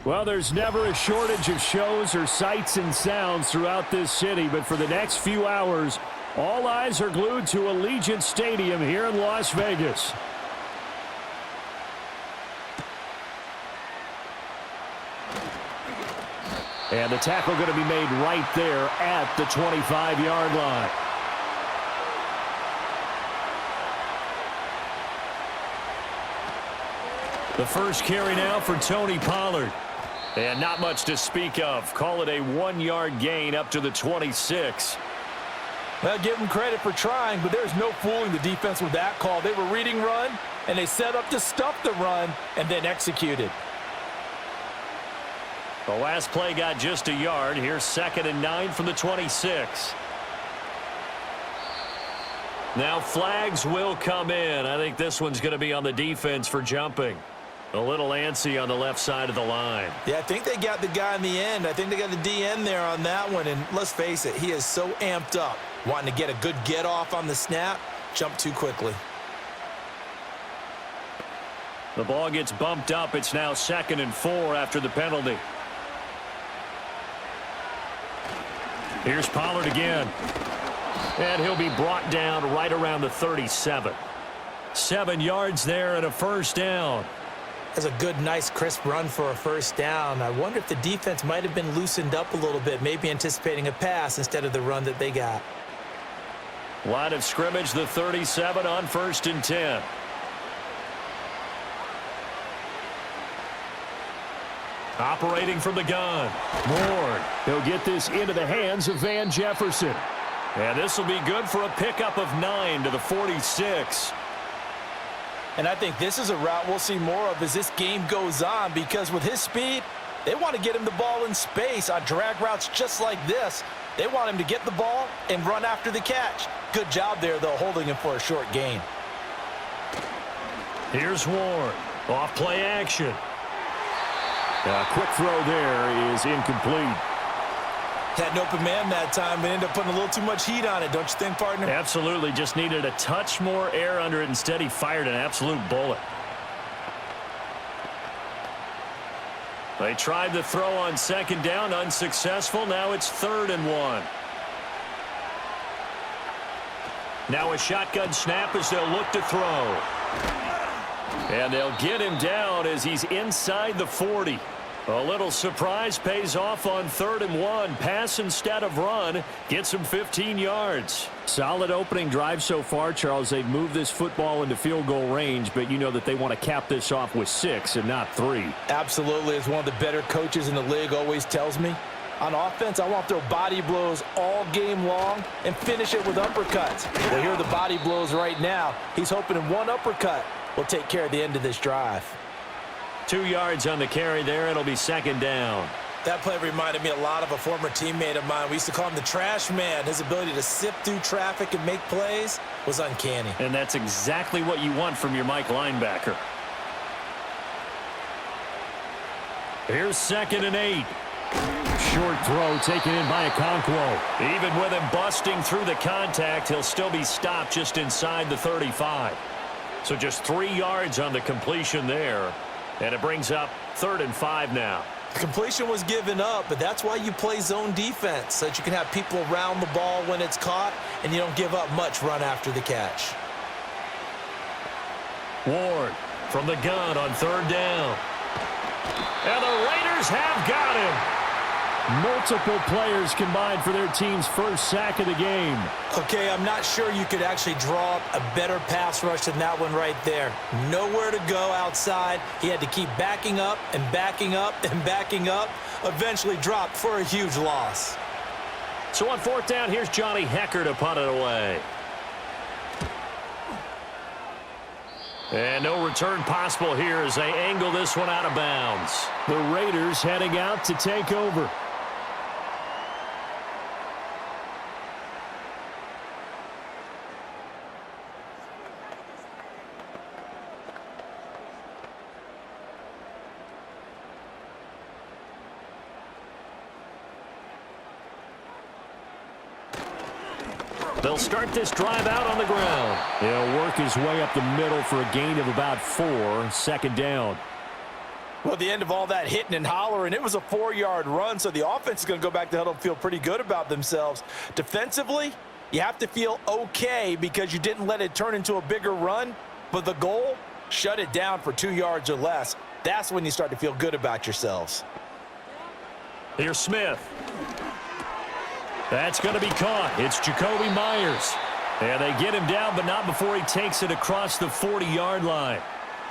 Well, there's never a shortage of shows or sights and sounds throughout this city, but for the next few hours, all eyes are glued to Allegiant Stadium here in Las Vegas. And the tackle going to be made right there at the 25-yard line. The first carry now for Tony Pollard. And not much to speak of. Call it a 1-yard gain up to the 26. Well, give them credit for trying, but there's no fooling the defense with that call. They were reading run, and they set up to stuff the run and then executed. The last play got just a yard. Here's 2nd and 9 from the 26. Now flags will come in. I think this one's going to be on the defense for jumping. A little antsy on the left side of the line. Yeah, I think they got the guy in the end. I think they got the DN there on that one. And let's face it, he is so amped up, wanting to get a good get off on the snap, jump too quickly. The ball gets bumped up. It's now 2nd and 4 after the penalty. Here's Pollard again. And he'll be brought down right around the 37. 7 yards there and a first down. That's a good, nice, crisp run for a first down. I wonder if the defense might have been loosened up a little bit, maybe anticipating a pass instead of the run that they got. Line of scrimmage, the 37 on 1st and 10. Operating from the gun. Ward. He'll get this into the hands of Van Jefferson. And this will be good for a pickup of 9 to the 46. And I think this is a route we'll see more of as this game goes on, because with his speed, they want to get him the ball in space on drag routes just like this. They want him to get the ball and run after the catch. Good job there, though, holding him for a short gain. Here's Ward. Off play action. A quick throw there is incomplete. Had an open man that time, but ended up putting a little too much heat on it, don't you think, partner? Absolutely. Just needed a touch more air under it. Instead, he fired an absolute bullet. They tried the throw on 2nd down, unsuccessful. Now it's 3rd and 1. Now a shotgun snap as they'll look to throw. And they'll get him down as he's inside the 40. A little surprise pays off on 3rd and 1. Pass instead of run. Gets him 15 yards. Solid opening drive so far, Charles. They've moved this football into field goal range, but you know that they want to cap this off with 6 and not 3. Absolutely. As one of the better coaches in the league always tells me, on offense, I want to throw body blows all game long and finish it with uppercuts. Well, here are the body blows right now. He's hoping in one uppercut will take care of the end of this drive. 2 yards on the carry there. It'll be 2nd down. That play reminded me a lot of a former teammate of mine. We used to call him the trash man. His ability to sift through traffic and make plays was uncanny. And that's exactly what you want from your Mike linebacker. Here's 2nd and 8. Short throw taken in by Okonkwo. Even with him busting through the contact, he'll still be stopped just inside the 35. So just 3 yards on the completion there. And it brings up 3rd and 5 now. The completion was given up, but that's why you play zone defense, so that you can have people around the ball when it's caught, and you don't give up much run after the catch. Ward from the gun on 3rd down. And the Raiders have got him. Multiple players combined for their team's first sack of the game. Okay, I'm not sure you could actually draw up a better pass rush than that one right there. Nowhere to go outside. He had to keep backing up and backing up and backing up. Eventually dropped for a huge loss. So on 4th down, here's Johnny Hecker to punt it away. And no return possible here as they angle this one out of bounds. The Raiders heading out to take over. They'll start this drive out on the ground. He'll work his way up the middle for a gain of about 4. 2nd down. Well, at the end of all that hitting and hollering, it was a 4-yard run, so the offense is going to go back to huddle and feel pretty good about themselves. Defensively, you have to feel okay because you didn't let it turn into a bigger run, but the goal, shut it down for 2 yards or less. That's when you start to feel good about yourselves. Here's Smith. That's going to be caught. It's Jacoby Myers. And they get him down, but not before he takes it across the 40-yard line.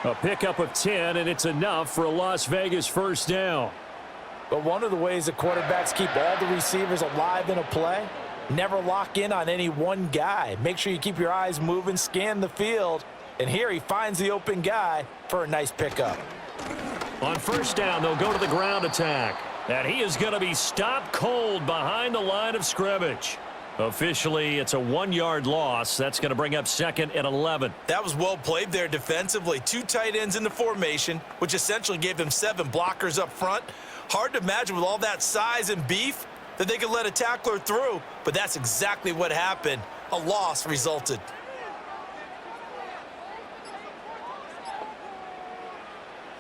A pickup of 10, and it's enough for a Las Vegas first down. But one of the ways that quarterbacks keep all the receivers alive in a play, never lock in on any one guy. Make sure you keep your eyes moving, scan the field, and here he finds the open guy for a nice pickup. On first down, they'll go to the ground attack. And he is going to be stopped cold behind the line of scrimmage. Officially, it's a 1-yard loss. That's going to bring up 2nd and 11. That was well played there defensively. 2 tight ends in the formation, which essentially gave them 7 blockers up front. Hard to imagine with all that size and beef that they could let a tackler through, but that's exactly what happened. A loss resulted.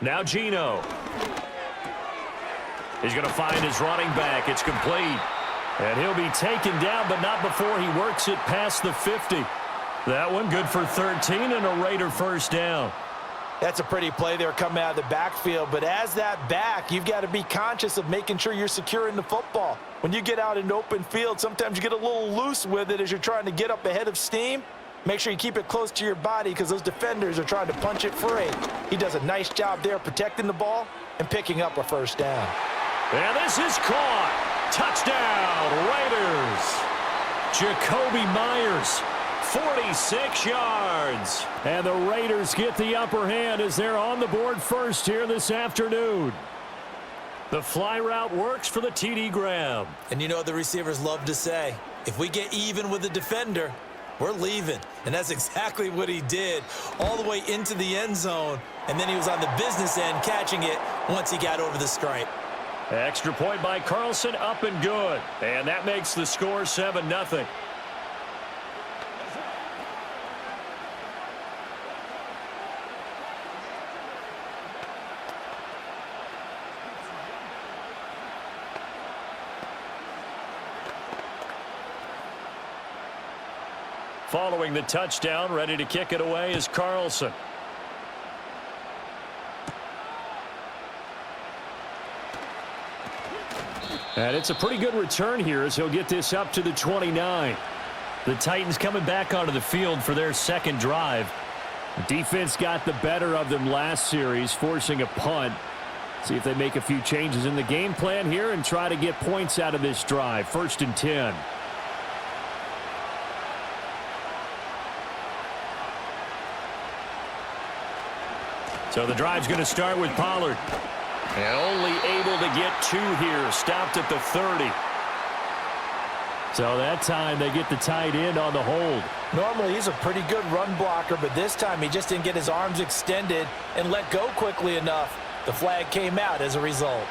Now Geno. He's going to find his running back. It's complete. And he'll be taken down, but not before he works it past the 50. That one good for 13 and a Raider first down. That's a pretty play there coming out of the backfield, but as that back, you've got to be conscious of making sure you're securing the football. When you get out in open field, sometimes you get a little loose with it as you're trying to get up ahead of steam. Make sure you keep it close to your body because those defenders are trying to punch it free. He does a nice job there protecting the ball and picking up a first down. And this is caught. Touchdown, Raiders. Jacoby Myers, 46 yards. And the Raiders get the upper hand as they're on the board first here this afternoon. The fly route works for the TD grab. And you know what the receivers love to say? If we get even with the defender, we're leaving. And that's exactly what he did, all the way into the end zone. And then he was on the business end catching it once he got over the stripe. Extra point by Carlson, up and good. And that makes the score 7-0. Following the touchdown, ready to kick it away is Carlson. And it's a pretty good return here as he'll get this up to the 29. The Titans coming back onto the field for their second drive. The defense got the better of them last series, forcing a punt. See if they make a few changes in the game plan here and try to get points out of this drive. 1st and 10. So the drive's going to start with Pollard. And only able to get 2 here. Stopped at the 30. So that time they get the tight end on the hold. Normally he's a pretty good run blocker, but this time he just didn't get his arms extended and let go quickly enough. The flag came out as a result.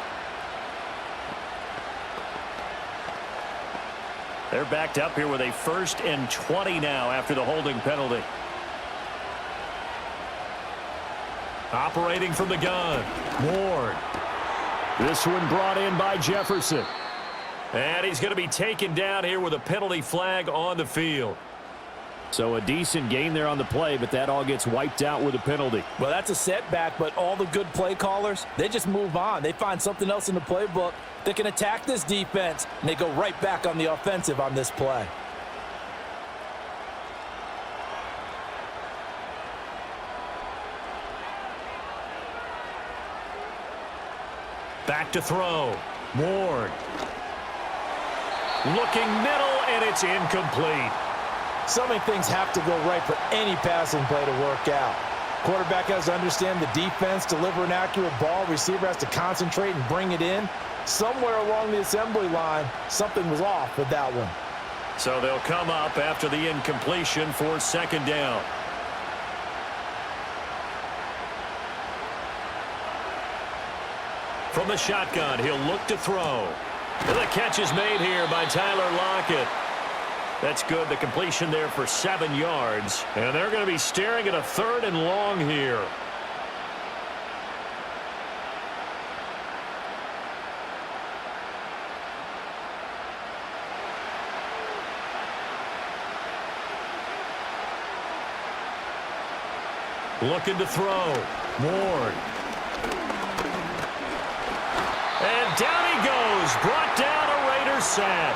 They're backed up here with a 1st and 20 now after the holding penalty. Operating from the gun, Ward. This one brought in by Jefferson. And he's going to be taken down here with a penalty flag on the field. So a decent gain there on the play, but that all gets wiped out with a penalty. Well, that's a setback, but all the good play callers, they just move on. They find something else in the playbook that can attack this defense, and they go right back on the offensive on this play. Back to throw. Ward. Looking middle, and it's incomplete. So many things have to go right for any passing play to work out. Quarterback has to understand the defense, deliver an accurate ball. Receiver has to concentrate and bring it in. Somewhere along the assembly line, something was off with that one. So they'll come up after the incompletion for 2nd down. From the shotgun, he'll look to throw. And the catch is made here by Tyler Lockett. That's good. The completion there for 7 yards. And they're going to be staring at a 3rd and long here. Looking to throw. Ward. And down he goes. Brought down a Raiders sack.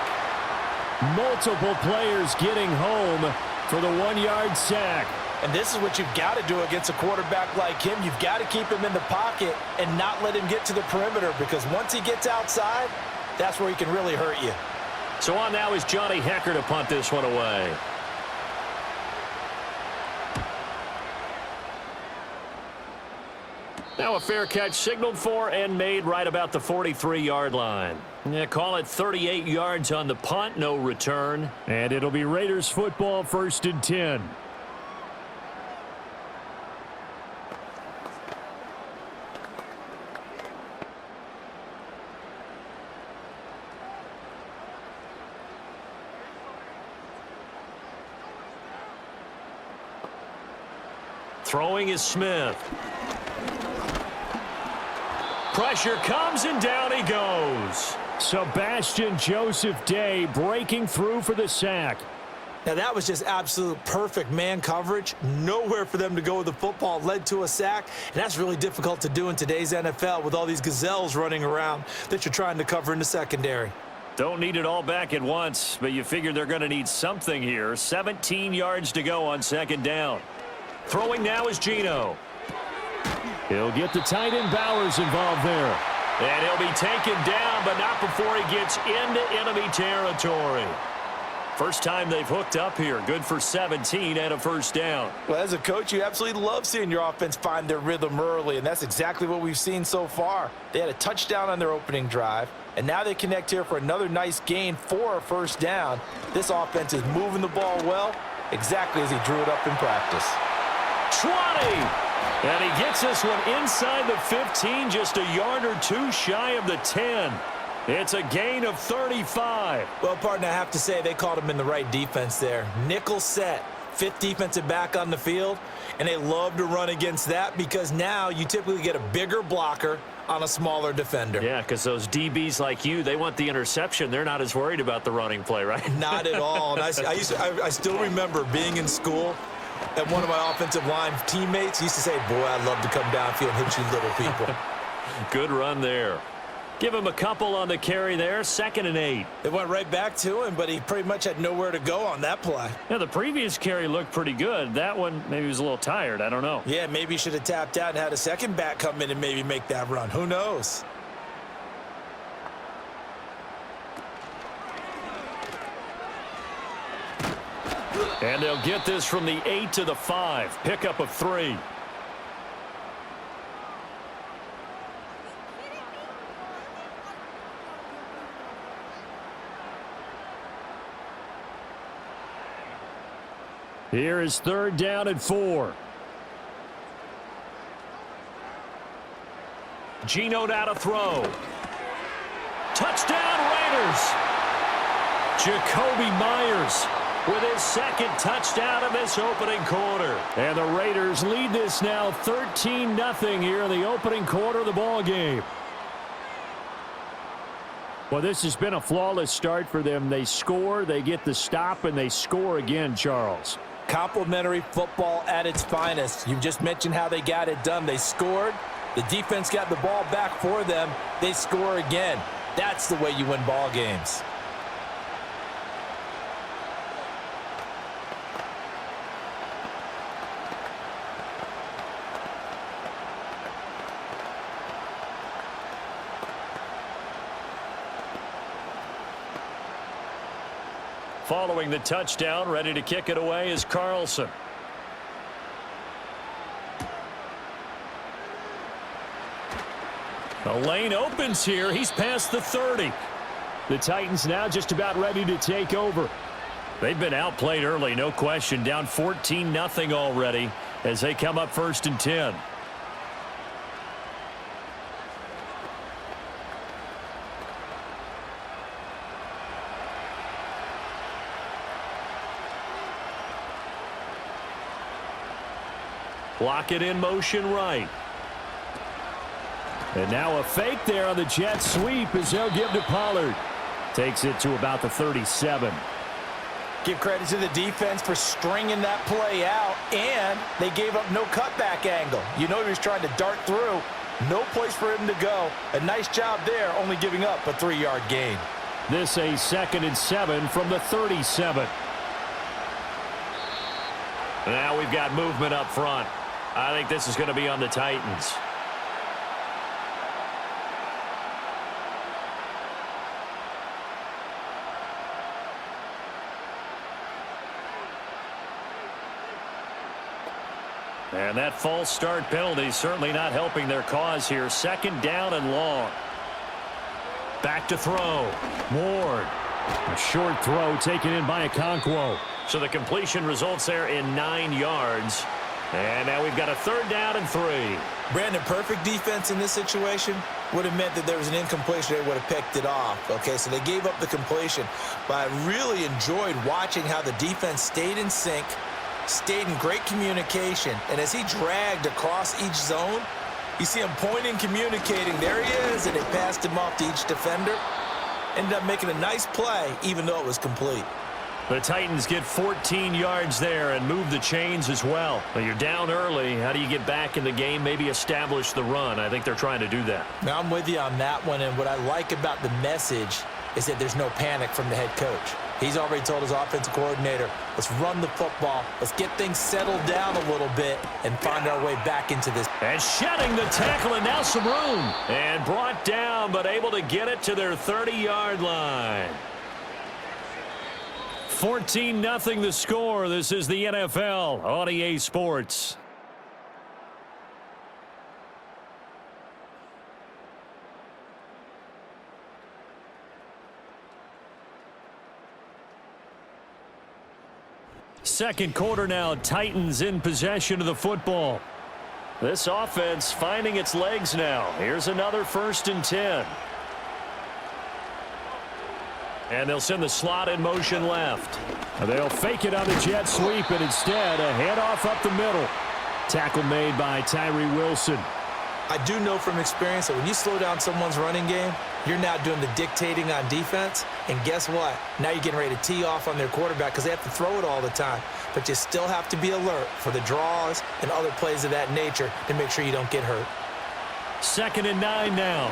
Multiple players getting home for the 1-yard sack. And this is what you've got to do against a quarterback like him. You've got to keep him in the pocket and not let him get to the perimeter, because once he gets outside, that's where he can really hurt you. So on now is Johnny Hecker to punt this one away. Now a fair catch signaled for and made right about the 43-yard line. Yeah, call it 38 yards on the punt, no return. And it'll be Raiders football, 1st and 10. Throwing is Smith. Pressure comes and down he goes. Sebastian Joseph Day breaking through for the sack. Now that was just absolute perfect man coverage. Nowhere for them to go with the football. Led to a sack, and that's really difficult to do in today's NFL with all these gazelles running around that you're trying to cover in the secondary. Don't need it all back at once, but you figure they're going to need something here. 17 yards to go on 2nd down. Throwing now is Geno. He'll get the tight end Bowers involved there. And he'll be taken down, but not before he gets into enemy territory. First time they've hooked up here. Good for 17 and a 1st down. Well, as a coach, you absolutely love seeing your offense find their rhythm early, and that's exactly what we've seen so far. They had a touchdown on their opening drive, and now they connect here for another nice gain for a 1st down. This offense is moving the ball well, exactly as he drew it up in practice. 20! And he gets this one inside the 15, just a yard or two shy of the 10. It's a gain of 35. Well, partner, I have to say they caught him in the right defense there. Nickel set, 5th defensive back on the field, and they love to run against that because now you typically get a bigger blocker on a smaller defender. Yeah, because those DBs like you, they want the interception. They're not as worried about the running play, right? Not at all. And I still remember being in school, and one of my offensive line teammates used to say, boy, I'd love to come downfield and hit you little people. Good run there. Give him a couple on the carry there. 2nd and 8. It went right back to him, but he pretty much had nowhere to go on that play. Yeah, the previous carry looked pretty good. That one, maybe he was a little tired. I don't know. Yeah, maybe he should have tapped out and had a second back come in and maybe make that run. Who knows? And they'll get this from the 8 to the 5. Pickup of 3. Here is 3rd down and 4. Geno now to throw. Touchdown Raiders. Jacoby Myers with his 2nd touchdown of this opening quarter. And the Raiders lead this now 13-0 here in the opening quarter of the ball game. Well, this has been a flawless start for them. They score, they get the stop, and they score again, Charles. Complimentary football at its finest. You just mentioned how they got it done. They scored. The defense got the ball back for them. They score again. That's the way you win ball games. Following the touchdown, ready to kick it away is Carlson. The lane opens here. He's past the 30. The Titans now just about ready to take over. They've been outplayed early, no question. Down 14-0 already as they come up 1st and 10. Block it in motion right. And now a fake there on the jet sweep as they'll give to Pollard. Takes it to about the 37. Give credit to the defense for stringing that play out, and they gave up no cutback angle. You know he was trying to dart through. No place for him to go. A nice job there, only giving up a 3-yard gain. This a 2nd and 7 from the 37. Now we've got movement up front. I think this is going to be on the Titans. And that false start penalty certainly not helping their cause here. 2nd down and long. Back to throw. Ward. A short throw taken in by Okonkwo. So the completion results there in 9 yards. And now we've got a 3rd down and 3. Brandon, perfect defense in this situation would have meant that there was an incompletion. They would have picked it off. Okay, so they gave up the completion. But I really enjoyed watching how the defense stayed in sync, stayed in great communication. And as he dragged across each zone, you see him pointing, communicating. There he is, and they passed him off to each defender. Ended up making a nice play, even though it was complete. The Titans get 14 yards there and move the chains as well. But you're down early. How do you get back in the game, maybe establish the run? I think they're trying to do that. Now, I'm with you on that one, and what I like about the message is that there's no panic from the head coach. He's already told his offensive coordinator, let's run the football, let's get things settled down a little bit and find our way back into this. And shedding the tackle, and now some room. And brought down, but able to get it to their 30-yard line. 14-0 the score. This is the NFL on EA Sports. Second quarter now, Titans in possession of the football. This offense finding its legs now. Here's another 1st and 10. And they'll send the slot in motion left. They'll fake it on the jet sweep, and instead a handoff up the middle. Tackle made by Tyree Wilson. I do know from experience that when you slow down someone's running game, you're now doing the dictating on defense. And guess what? Now you're getting ready to tee off on their quarterback because they have to throw it all the time. But you still have to be alert for the draws and other plays of that nature to make sure you don't get hurt. 2nd and 9 now.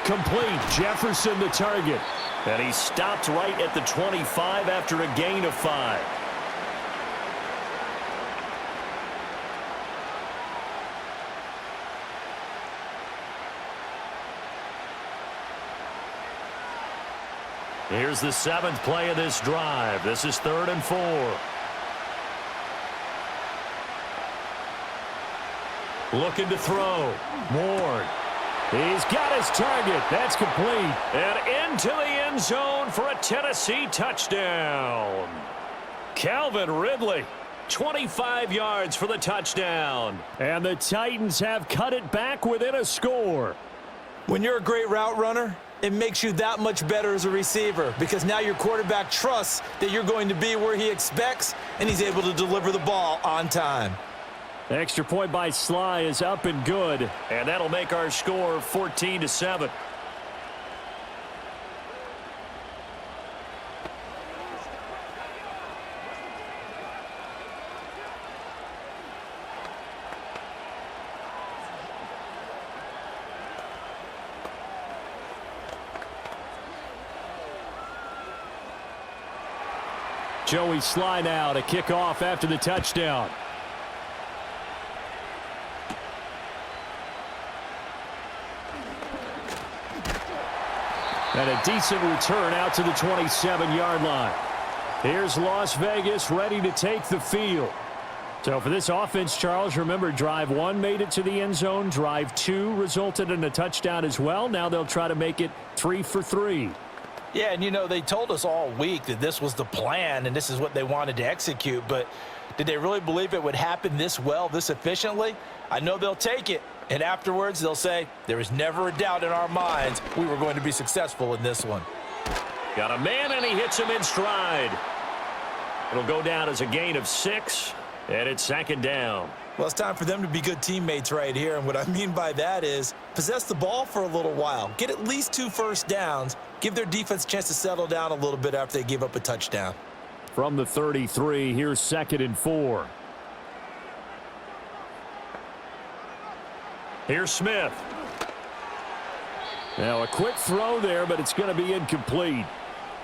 Complete. Jefferson the target. And he stopped right at the 25 after a gain of 5. Here's the 7th play of this drive. This is 3rd and 4. Looking to throw. Ward. He's got his target. That's complete. And into the end zone for a Tennessee touchdown. Calvin Ridley, 25 yards for the touchdown. And the Titans have cut it back within a score. When you're a great route runner, it makes you that much better as a receiver because now your quarterback trusts that you're going to be where he expects, and he's able to deliver the ball on time. Extra point by Sly is up and good, and that'll make our score 14-7. Joey Sly now to kick off after the touchdown. And a decent return out to the 27-yard line. Here's Las Vegas ready to take the field. So for this offense, Charles, remember, drive 1 made it to the end zone. Drive 2 resulted in a touchdown as well. Now they'll try to make it 3 for 3. Yeah, and you know, they told us all week that this was the plan and this is what they wanted to execute, but did they really believe it would happen this well, this efficiently? I know they'll take it, and afterwards they'll say, there was never a doubt in our minds we were going to be successful in this one. Got a man, and he hits him in stride. It'll go down as a gain of 6, and it's 2nd down. Well, it's time for them to be good teammates right here, and what I mean by that is possess the ball for a little while, get at least 2 first downs, give their defense a chance to settle down a little bit after they give up a touchdown. From the 33, here's 2nd and 4. Here's Smith. Now a quick throw there, but it's going to be incomplete.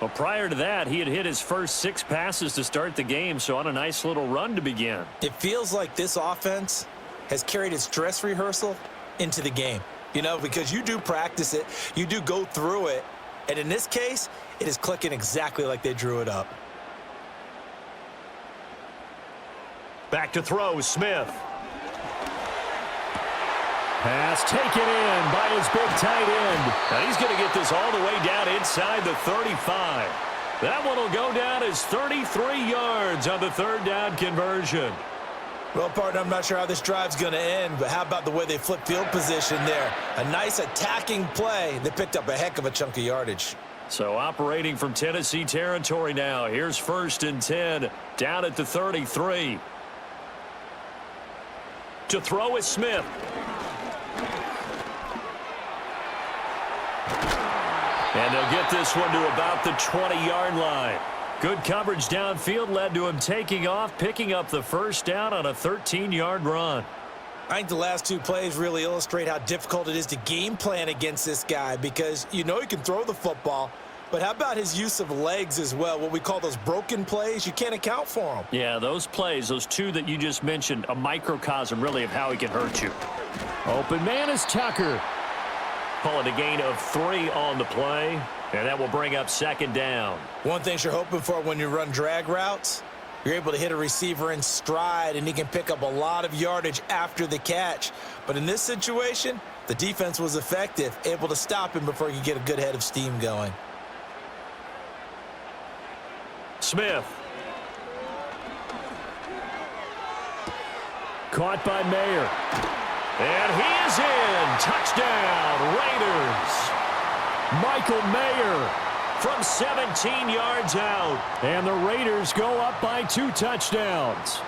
Well, prior to that, he had hit his first 6 passes to start the game, so on a nice little run to begin. It feels like this offense has carried its dress rehearsal into the game. You know, because you do practice it, you do go through it, and in this case, it is clicking exactly like they drew it up. Back to throw, Smith. Pass taken in by his big tight end. Now he's going to get this all the way down inside the 35. That one will go down as 33 yards on the 3rd down conversion. Well, partner, I'm not sure how this drive's going to end, but how about the way they flip field position there? A nice attacking play. They picked up a heck of a chunk of yardage. So operating from Tennessee territory now. Here's 1st and 10 down at the 33. To throw is Smith. And they'll get this one to about the 20-yard line. Good coverage downfield led to him taking off, picking up the 1st down on a 13-yard run. I think the last 2 plays really illustrate how difficult it is to game plan against this guy because you know he can throw the football, but how about his use of legs as well, what we call those broken plays? You can't account for them. Yeah, those plays, those 2 that you just mentioned, a microcosm really of how he can hurt you. Open man is Tucker. Call it a gain of 3 on the play, and that will bring up 2nd down. One thing you're hoping for when you run drag routes, you're able to hit a receiver in stride, and he can pick up a lot of yardage after the catch. But in this situation, the defense was effective, able to stop him before he could get a good head of steam going. Smith. Caught by Mayer. And he is in. Touchdown, Raiders. Michael Mayer from 17 yards out. And the Raiders go up by 2 touchdowns.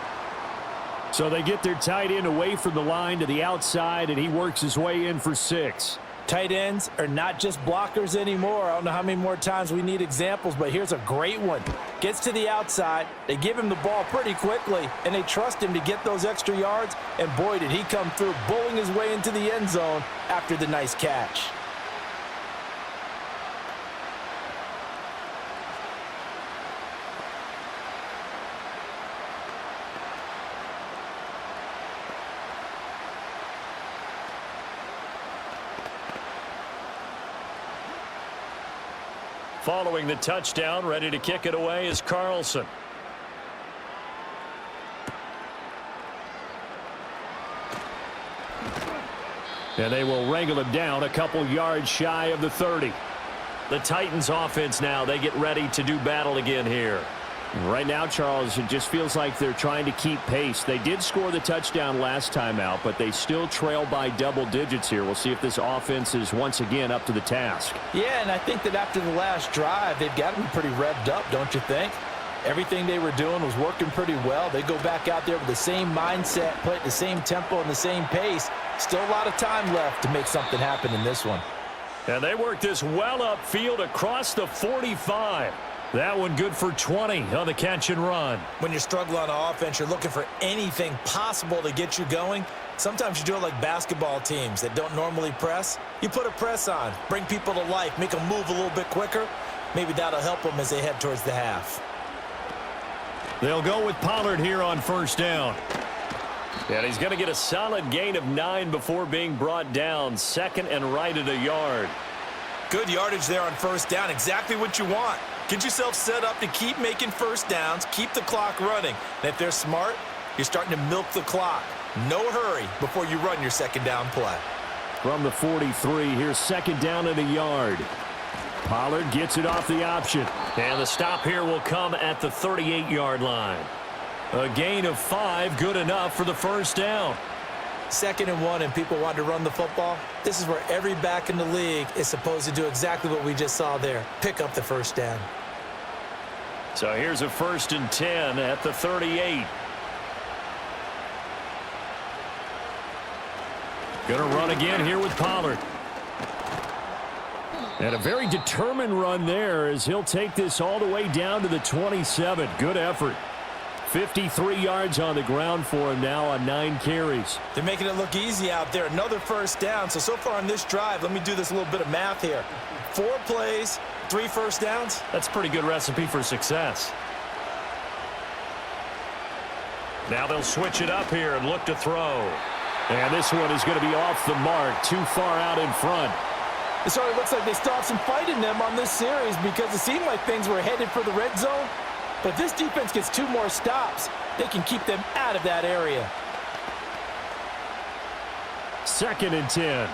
So they get their tight end away from the line to the outside, and he works his way in for 6. Tight ends are not just blockers anymore. I don't know how many more times we need examples, but here's a great one. Gets to the outside, they give him the ball pretty quickly, and they trust him to get those extra yards, and boy, did he come through, bowling his way into the end zone after the nice catch. Following the touchdown, ready to kick it away is Carlson. And they will wrangle him down a couple yards shy of the 30. The Titans offense now, they get ready to do battle again here. Right now, Charles, it just feels like they're trying to keep pace. They did score the touchdown last time out, but they still trail by double digits here. We'll see if this offense is once again up to the task. Yeah, and I think that after the last drive, they've got to be pretty revved up, don't you think? Everything they were doing was working pretty well. They go back out there with the same mindset, play at the same tempo and the same pace. Still a lot of time left to make something happen in this one. And they work this well upfield across the 45. That one good for 20 on the catch and run. When you're struggling on offense, you're looking for anything possible to get you going. Sometimes you do it like basketball teams that don't normally press. You put a press on, bring people to life, make them move a little bit quicker. Maybe that'll help them as they head towards the half. They'll go with Pollard here on 1st down. And he's going to get a solid gain of 9 before being brought down. 2nd and right at a yard. Good yardage there on 1st down. Exactly what you want. Get yourself set up to keep making 1st downs, keep the clock running. And if they're smart, you're starting to milk the clock. No hurry before you run your 2nd down play. From the 43, here's 2nd down at a yard. Pollard gets it off the option. And the stop here will come at the 38-yard line. A gain of 5, good enough for the 1st down. 2nd and 1 and people want to run the football. This is where every back in the league is supposed to do exactly what we just saw there. Pick up the 1st down. So here's a 1st and 10 at the 38. Gonna run again here with Pollard. And a very determined run there as he'll take this all the way down to the 27. Good effort. 53 yards on the ground for him now on 9 carries. They're making it look easy out there. Another first down. So far on this drive, let me do this little bit of math here. 4 plays, 3 first downs. That's a pretty good recipe for success. Now they'll switch it up here and look to throw. And this one is going to be off the mark, too far out in front. It sort of looks like they still have some fight in them on this series because it seemed like things were headed for the red zone. But if this defense gets 2 more stops, they can keep them out of that area. 2nd and 10.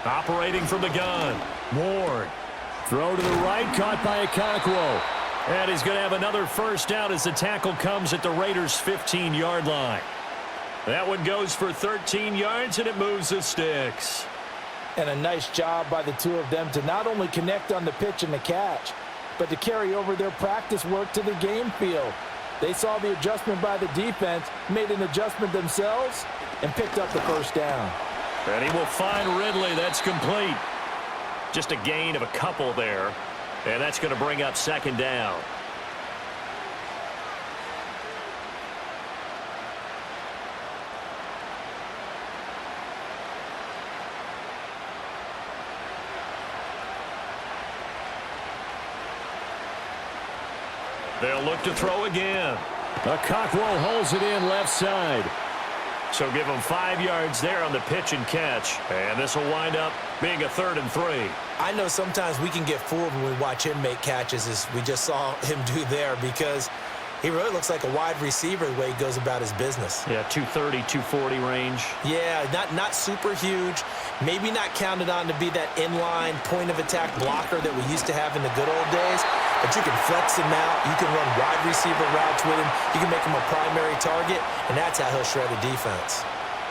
Operating from the gun. Ward. Throw to the right, caught by Okonkwo. And he's going to have another first down as the tackle comes at the Raiders' 15-yard line. That one goes for 13 yards, and it moves the sticks. And a nice job by the 2 of them to not only connect on the pitch and the catch, but to carry over their practice work to the game field. They saw the adjustment by the defense, made an adjustment themselves, and picked up the first down. And he will find Ridley. That's complete. Just a gain of a couple there, and that's going to bring up 2nd down. They'll look to throw again. Okonkwo holds it in left side. So give him 5 yards there on the pitch and catch. And this will wind up being a 3rd and 3. I know sometimes we can get fooled when we watch him make catches, as we just saw him do there, because he really looks like a wide receiver the way he goes about his business. Yeah, 230, 240 range. Yeah, not super huge. Maybe not counted on to be that inline point-of-attack blocker that we used to have in the good old days. But you can flex him out. You can run wide receiver routes with him. You can make him a primary target, and that's how he'll shred a defense.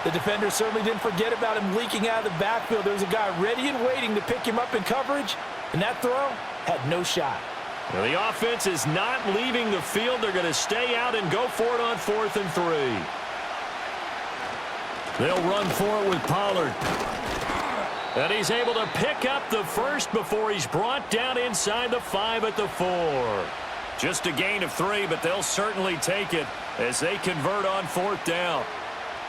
The defender certainly didn't forget about him leaking out of the backfield. There was a guy ready and waiting to pick him up in coverage, and that throw had no shot. Well, the offense is not leaving the field. They're going to stay out and go for it on 4th and 3. They'll run for it with Pollard. And he's able to pick up the first before he's brought down inside the 5 at the 4. Just a gain of 3, but they'll certainly take it as they convert on 4th down.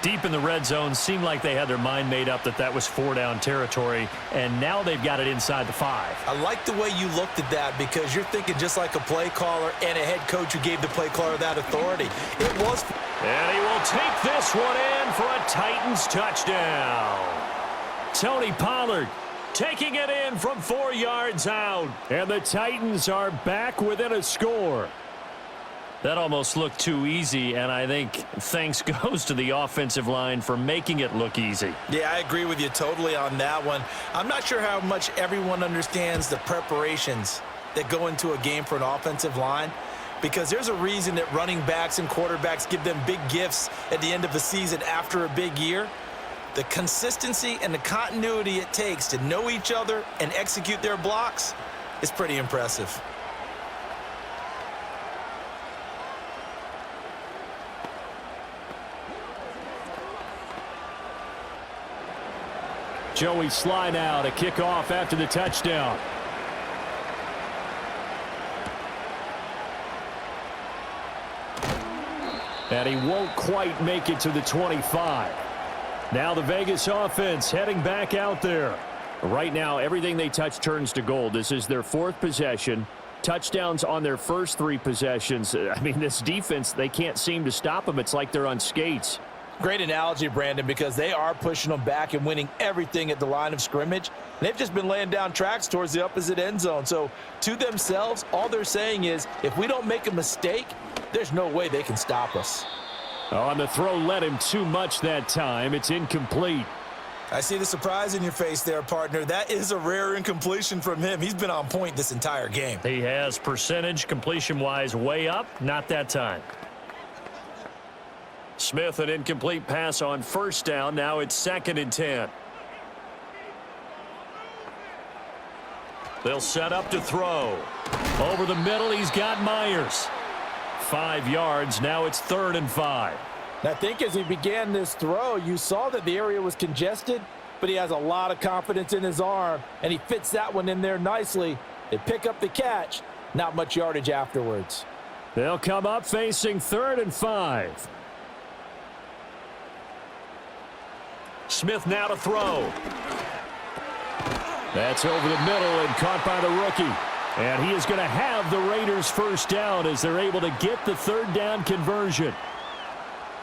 Deep in the red zone, seemed like they had their mind made up that was 4-down territory, and now they've got it inside the 5. I like the way you looked at that because you're thinking just like a play caller and a head coach who gave the play caller that authority. It was. And he will take this one in for a Titans touchdown. Tony Pollard taking it in from 4 yards out. And the Titans are back within a score. That almost looked too easy, and I think thanks goes to the offensive line for making it look easy. Yeah, I agree with you totally on that one. I'm not sure how much everyone understands the preparations that go into a game for an offensive line, because there's a reason that running backs and quarterbacks give them big gifts at the end of the season after a big year. The consistency and the continuity it takes to know each other and execute their blocks is pretty impressive. Joey Sly now to kick off after the touchdown. And he won't quite make it to the 25. Now the Vegas offense heading back out there. Right now, everything they touch turns to gold. This is their 4th possession. Touchdowns on their first 3 possessions. I mean, this defense, they can't seem to stop them. It's like they're on skates. Great analogy, Brandon, because they are pushing them back and winning everything at the line of scrimmage. They've just been laying down tracks towards the opposite end zone. So to themselves, all they're saying is, if we don't make a mistake, there's no way they can stop us. On the throw, led him too much that time. It's incomplete. I see the surprise in your face there, partner. That is a rare incompletion from him. He's been on point this entire game. He has percentage completion-wise way up. Not that time. Smith, an incomplete pass on first down. Now it's 2nd and 10. They'll set up to throw. Over the middle, he's got Myers. 5 yards. Now it's 3rd and 5. And I think as he began this throw, you saw that the area was congested, but he has a lot of confidence in his arm, and he fits that one in there nicely. They pick up the catch, not much yardage afterwards. They'll come up facing 3rd and 5. Smith now to throw. That's over the middle and caught by the rookie. And he is going to have the Raiders first down as they're able to get the 3rd down conversion.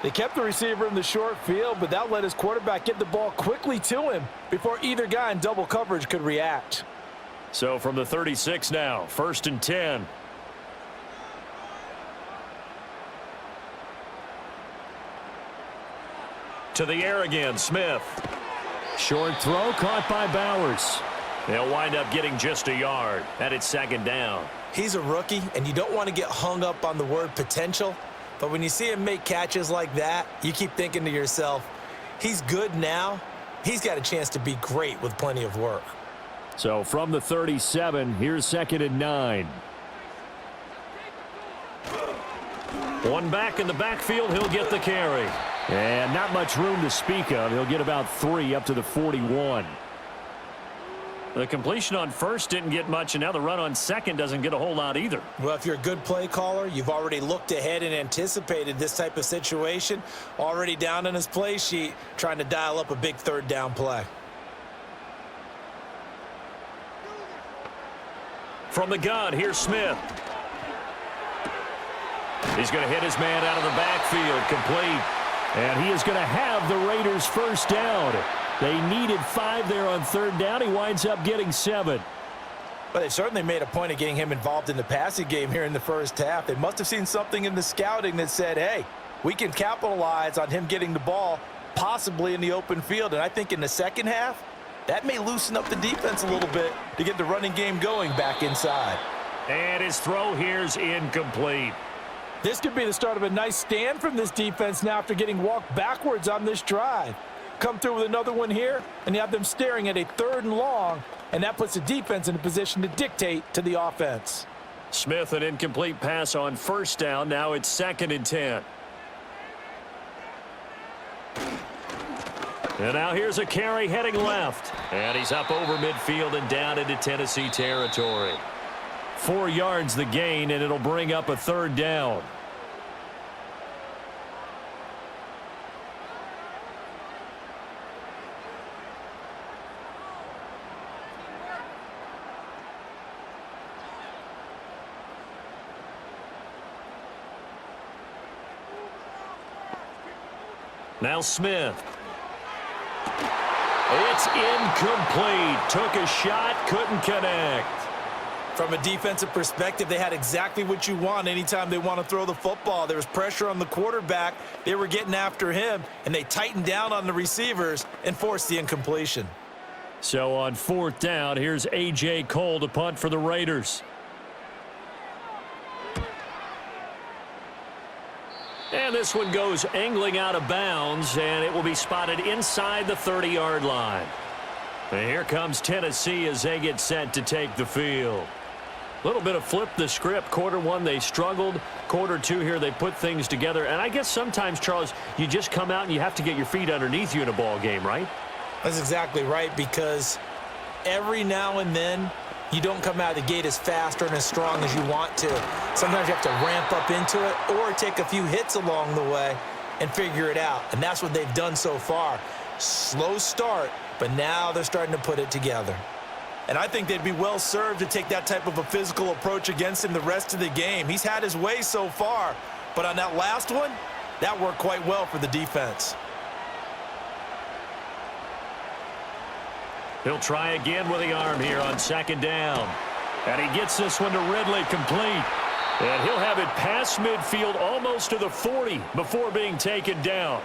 They kept the receiver in the short field, but that let his quarterback get the ball quickly to him before either guy in double coverage could react. So from the 36 now, 1st and 10. To the air again, Smith. Short throw caught by Bowers. They'll wind up getting just a yard. And it's 2nd down. He's a rookie, and you don't want to get hung up on the word potential. But when you see him make catches like that, you keep thinking to yourself, he's good now. He's got a chance to be great with plenty of work. So from the 37, here's 2nd and 9. One back in the backfield, he'll get the carry. And not much room to speak of. He'll get about 3 up to the 41. The completion on 1st didn't get much, and now the run on 2nd doesn't get a whole lot either. Well, if you're a good play caller, you've already looked ahead and anticipated this type of situation. Already down on his play sheet, trying to dial up a big 3rd down play. From the gun, here's Smith. He's going to hit his man out of the backfield, complete. And he is going to have the Raiders first down. They needed 5 there on 3rd down. He winds up getting 7. But they certainly made a point of getting him involved in the passing game here in the first half. They must have seen something in the scouting that said, hey, we can capitalize on him getting the ball possibly in the open field. And I think in the second half, that may loosen up the defense a little bit to get the running game going back inside. And his throw here's incomplete. This could be the start of a nice stand from this defense now after getting walked backwards on this drive. Come through with another one here, and you have them staring at a 3rd and long, and that puts the defense in a position to dictate to the offense. Smith, an incomplete pass on 1st down. Now it's 2nd and 10. And now here's a carry heading left. And he's up over midfield and down into Tennessee territory. 4 yards the gain, and it'll bring up a 3rd down. Now Smith. It's incomplete. Took a shot, couldn't connect. From a defensive perspective, they had exactly what you want anytime they want to throw the football. There was pressure on the quarterback. They were getting after him, and they tightened down on the receivers and forced the incompletion. So on 4th down, here's A.J. Cole to punt for the Raiders. And this one goes angling out of bounds, and it will be spotted inside the 30-yard line. And here comes Tennessee as they get set to take the field. A little bit of flip the script. Quarter 1, they struggled. Quarter 2 here, they put things together. And I guess sometimes, Charles, you just come out and you have to get your feet underneath you in a ball game, right? That's exactly right, because every now and then, you don't come out of the gate as fast or as strong as you want to. Sometimes you have to ramp up into it or take a few hits along the way and figure it out. And that's what they've done so far. Slow start, but now they're starting to put it together. And I think they'd be well served to take that type of a physical approach against him the rest of the game. He's had his way so far, but on that last one, that worked quite well for the defense. He'll try again with the arm here on 2nd down. And he gets this one to Ridley, complete. And he'll have it past midfield almost to the 40 before being taken down.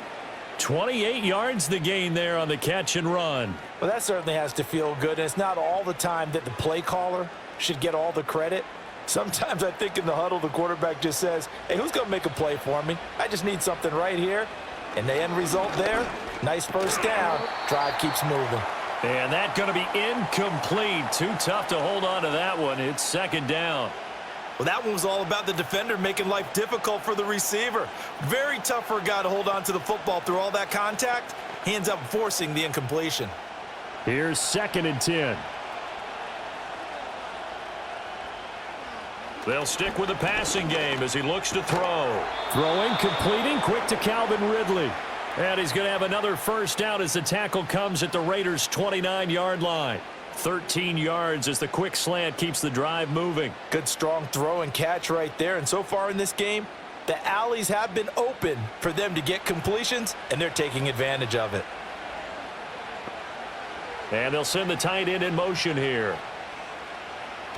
28 yards the gain there on the catch and run. Well, that certainly has to feel good. And it's not all the time that the play caller should get all the credit. Sometimes I think in the huddle, the quarterback just says, hey, who's going to make a play for me? I just need something right here. And the end result there, nice first down. Drive keeps moving. And that's going to be incomplete. Too tough to hold on to that one. It's 2nd down. Well, that one was all about the defender making life difficult for the receiver. Very tough for a guy to hold on to the football through all that contact. He ends up forcing the incompletion. Here's 2nd and 10. They'll stick with the passing game as he looks to throw. Throwing, completing, quick to Calvin Ridley. And he's going to have another first down as the tackle comes at the Raiders' 29-yard line. 13 yards as the quick slant keeps the drive moving. Good strong throw and catch right there. And so far in this game, the alleys have been open for them to get completions, and they're taking advantage of it. And they'll send the tight end in motion here.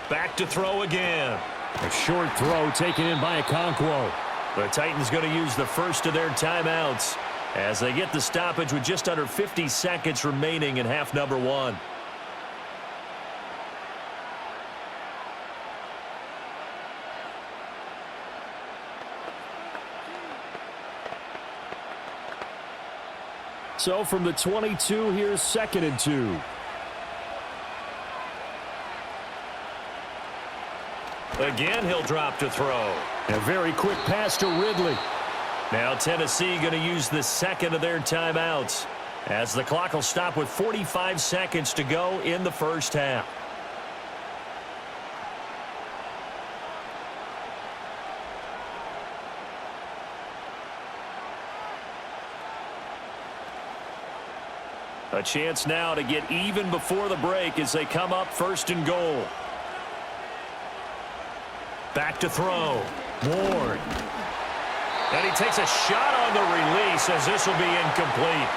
Back to throw again. A short throw taken in by Okonkwo. The Titans going to use the first of their timeouts as they get the stoppage with just under 50 seconds remaining in half number 1. So from the 22, here's 2nd and 2. Again, he'll drop to throw. A very quick pass to Ridley. Now Tennessee going to use the second of their timeouts as the clock will stop with 45 seconds to go in the first half. A chance now to get even before the break as they come up 1st and goal. Back to throw. Ward. And he takes a shot on the release as this will be incomplete.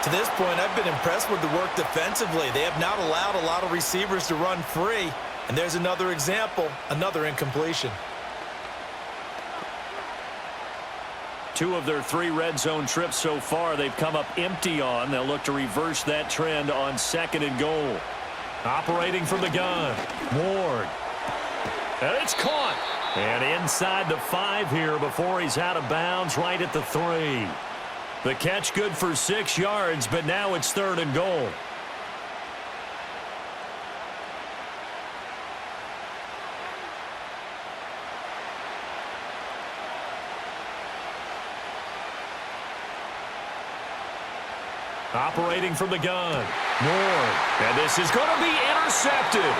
To this point, I've been impressed with the work defensively. They have not allowed a lot of receivers to run free. And there's another example, another incompletion. 2 of their 3 red zone trips so far they've come up empty on. They'll look to reverse that trend on 2nd and goal. Operating from the gun. Ward. And it's caught. And inside the 5 here before he's out of bounds right at the 3. The catch good for 6 yards, but now it's 3rd and goal. Operating from the gun. Ward. And this is going to be intercepted.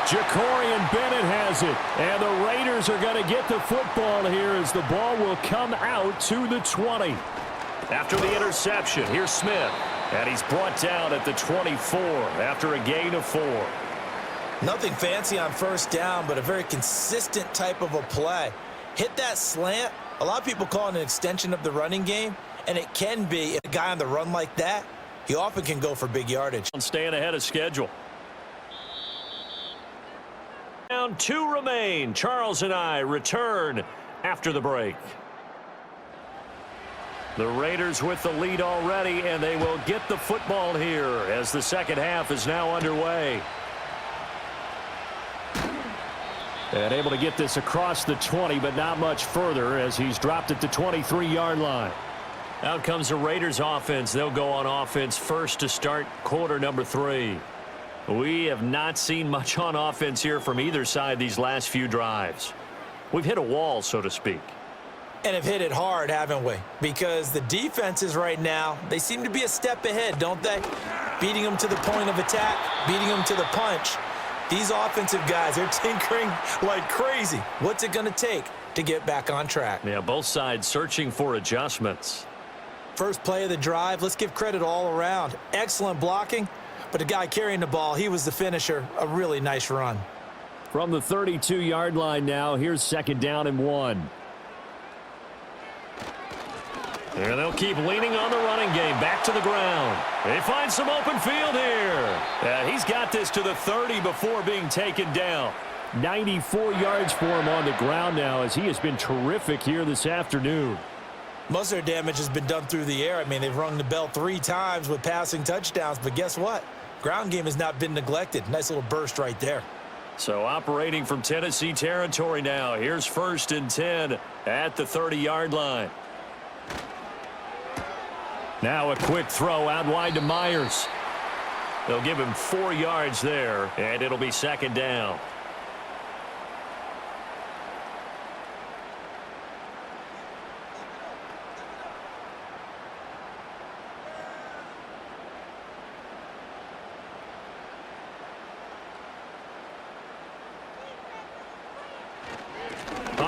Jacorian Bennett has it. And the Raiders are going to get the football here as the ball will come out to the 20. After the interception, here's Smith. And he's brought down at the 24 after a gain of 4. Nothing fancy on 1st down, but a very consistent type of a play. Hit that slant. A lot of people call it an extension of the running game. And it can be. A guy on the run like that, he often can go for big yardage. Staying ahead of schedule. Down 2 remain. Charles and I return after the break. The Raiders with the lead already, and they will get the football here as the second half is now underway. And able to get this across the 20, but not much further as he's dropped at the 23-yard line. Out comes the Raiders offense. They'll go on offense first to start quarter number 3. We have not seen much on offense here from either side these last few drives. We've hit a wall, so to speak. And have hit it hard, haven't we? Because the defenses right now, they seem to be a step ahead, don't they? Beating them to the point of attack, beating them to the punch. These offensive guys, they're tinkering like crazy. What's it going to take to get back on track? Yeah, both sides searching for adjustments. First play of the drive, let's give credit all around. Excellent blocking, but the guy carrying the ball, he was the finisher. A really nice run. From the 32-yard line now, here's 2nd down and 1. And they'll keep leaning on the running game. Back to the ground. They find some open field here. He's got this to the 30 before being taken down. 94 yards for him on the ground now as he has been terrific here this afternoon. Most of their damage has been done through the air. I mean, they've rung the bell 3 times with passing touchdowns, but guess what? Ground game has not been neglected. Nice little burst right there. So operating from Tennessee territory now. Here's 1st and 10 at the 30-yard line. Now a quick throw out wide to Myers. They'll give him 4 yards there, and it'll be 2nd down.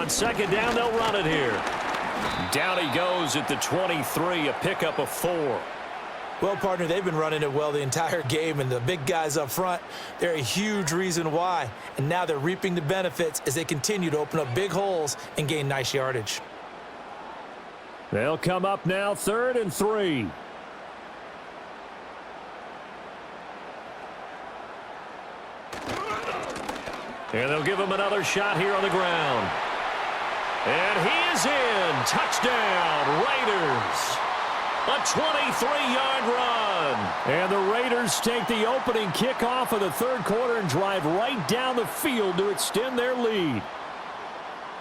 On second down, they'll run it here. Down he goes at the 23, a pickup of 4. Well, partner, they've been running it well the entire game, and the big guys up front, they're a huge reason why. And now they're reaping the benefits as they continue to open up big holes and gain nice yardage. They'll come up now, 3rd and 3. And they'll give him another shot here on the ground. And he is in. Touchdown, Raiders. A 23-yard run. And the Raiders take the opening kickoff of the 3rd quarter and drive right down the field to extend their lead.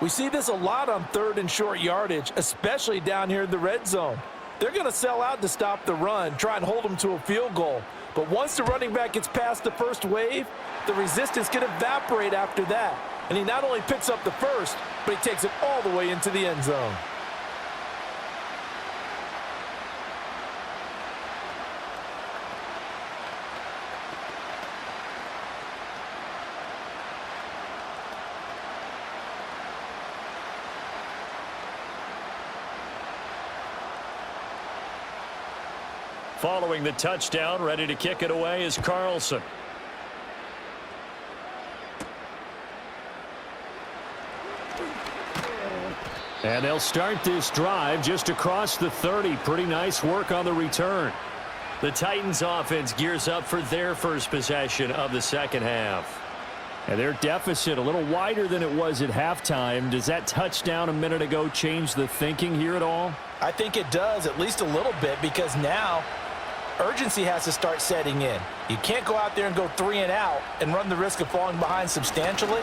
We see this a lot on 3rd and short yardage, especially down here in the red zone. They're going to sell out to stop the run, try and hold them to a field goal. But once the running back gets past the first wave, the resistance can evaporate after that. And he not only picks up the first, but he takes it all the way into the end zone. Following the touchdown, ready to kick it away is Carlson. And they'll start this drive just across the 30. Pretty nice work on the return. The Titans offense gears up for their first possession of the second half. And their deficit a little wider than it was at halftime. Does that touchdown a minute ago change the thinking here at all? I think it does, at least a little bit, because now urgency has to start setting in. You can't go out there and go 3 and out and run the risk of falling behind substantially,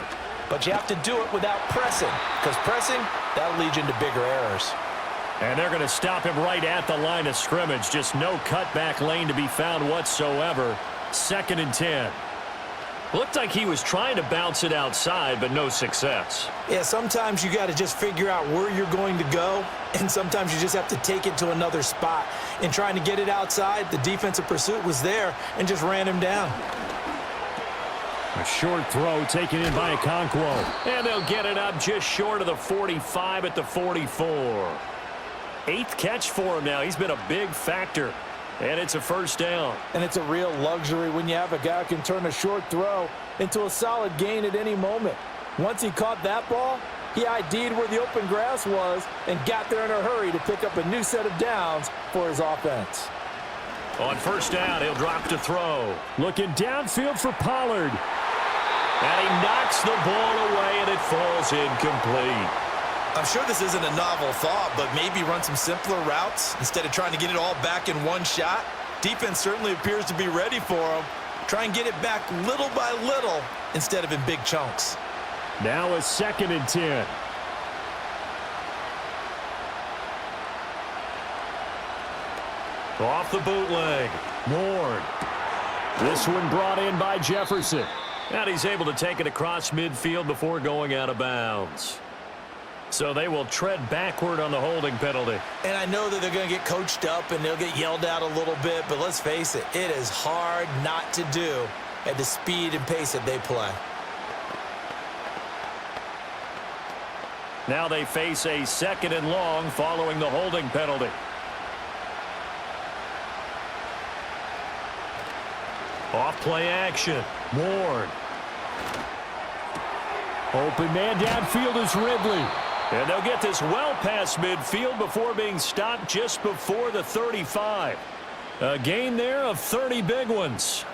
but you have to do it without pressing, because pressing, that'll lead you into bigger errors. And they're going to stop him right at the line of scrimmage. Just no cutback lane to be found whatsoever. 2nd and 10. Looked like he was trying to bounce it outside, but no success. Yeah, sometimes you got to just figure out where you're going to go, and sometimes you just have to take it to another spot. In trying to get it outside, the defensive pursuit was there and just ran him down. A short throw taken in by Okonkwo. And they'll get it up just short of the 45 at the 44. 8th catch for him now. He's been a big factor. And it's a first down. And it's a real luxury when you have a guy who can turn a short throw into a solid gain at any moment. Once he caught that ball, he ID'd where the open grass was and got there in a hurry to pick up a new set of downs for his offense. On first down, he'll drop to throw. Looking downfield for Pollard. And he knocks the ball away, and it falls incomplete. I'm sure this isn't a novel thought, but maybe run some simpler routes instead of trying to get it all back in one shot. Defense certainly appears to be ready for him. Try and get it back little by little instead of in big chunks. Now a 2nd and 10. Off the bootleg. Ward. This one brought in by Jefferson. And he's able to take it across midfield before going out of bounds. So they will tread backward on the holding penalty. And I know that they're going to get coached up and they'll get yelled at a little bit, but let's face it, it is hard not to do at the speed and pace that they play. Now they face a 2nd and long following the holding penalty. Off play action. Ward. Open man downfield is Ridley. And they'll get this well past midfield before being stopped just before the 35. A gain there of 30 big ones.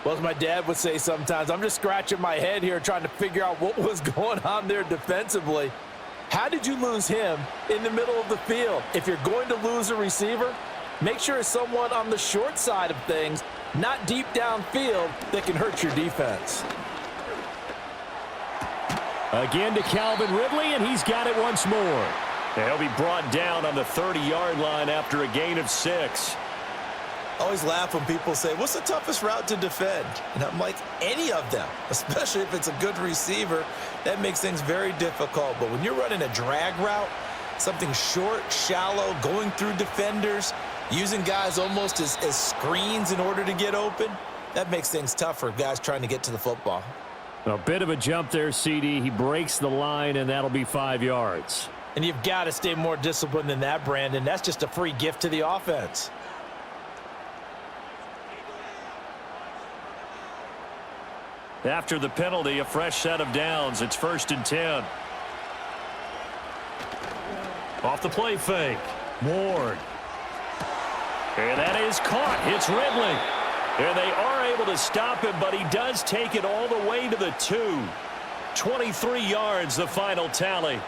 Well, as my dad would say sometimes, I'm just scratching my head here trying to figure out what was going on there defensively. How did you lose him in the middle of the field? If you're going to lose a receiver, make sure it's someone on the short side of things, not deep downfield, that can hurt your defense. Again to Calvin Ridley, and he's got it once more. He'll be brought down on the 30-yard line after a gain of 6. I always laugh when people say, what's the toughest route to defend? And I'm like, any of them, especially if it's a good receiver. That makes things very difficult. But when you're running a drag route, something short, shallow, going through defenders, using guys almost as screens in order to get open, that makes things tough for guys trying to get to the football. A bit of a jump there, CD. He breaks the line, and that'll be 5 yards. And you've got to stay more disciplined than that, Brandon. That's just a free gift to the offense. After the penalty, a fresh set of downs. It's 1st and 10. Off the play fake. Ward. And that is caught. It's Ridley. And they are able to stop him, but he does take it all the way to the 2. 23 yards, the final tally.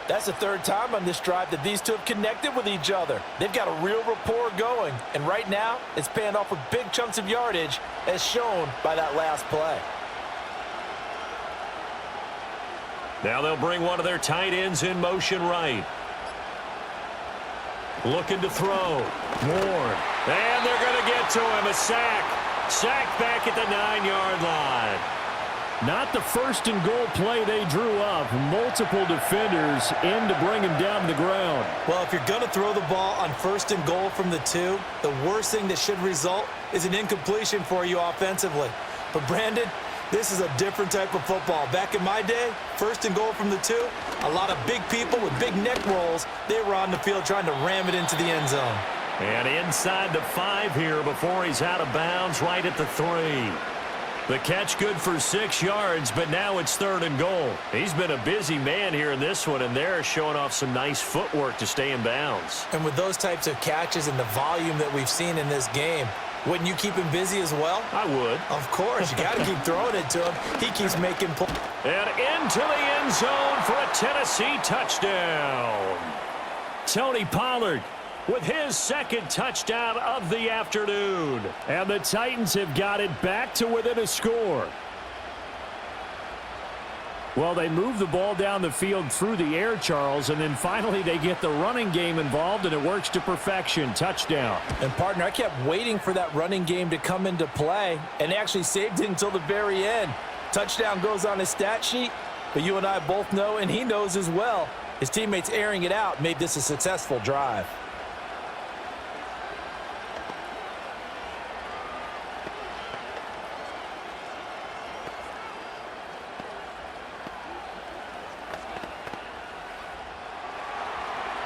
That's the 3rd time on this drive that these two have connected with each other. They've got a real rapport going. And right now, it's paying off with big chunks of yardage, as shown by that last play. Now they'll bring one of their tight ends in motion right. Looking to throw. Ward. And they're going to get to him. A sack. Sack back at the 9-yard line. Not the 1st and goal play they drew up. Multiple defenders in to bring him down to the ground. Well, if you're going to throw the ball on 1st and goal from the 2, the worst thing that should result is an incompletion for you offensively. But Brandon, this is a different type of football. Back in my day, 1st and goal from the 2, a lot of big people with big neck rolls, they were on the field trying to ram it into the end zone. And inside the 5 here before he's out of bounds right at the 3. The catch good for 6 yards, but now it's 3rd and goal. He's been a busy man here in this one, and they're showing off some nice footwork to stay in bounds. And with those types of catches and the volume that we've seen in this game, wouldn't you keep him busy as well? I would. Of course. You got to keep throwing it to him. He keeps making plays. And into the end zone for a Tennessee touchdown. Tony Pollard with his 2nd touchdown of the afternoon. And the Titans have got it back to within a score. Well, they move the ball down the field through the air, Charles, and then finally they get the running game involved, and it works to perfection. Touchdown. And, partner, I kept waiting for that running game to come into play and actually saved it until the very end. Touchdown goes on his stat sheet, but you and I both know, and he knows as well, his teammates airing it out made this a successful drive.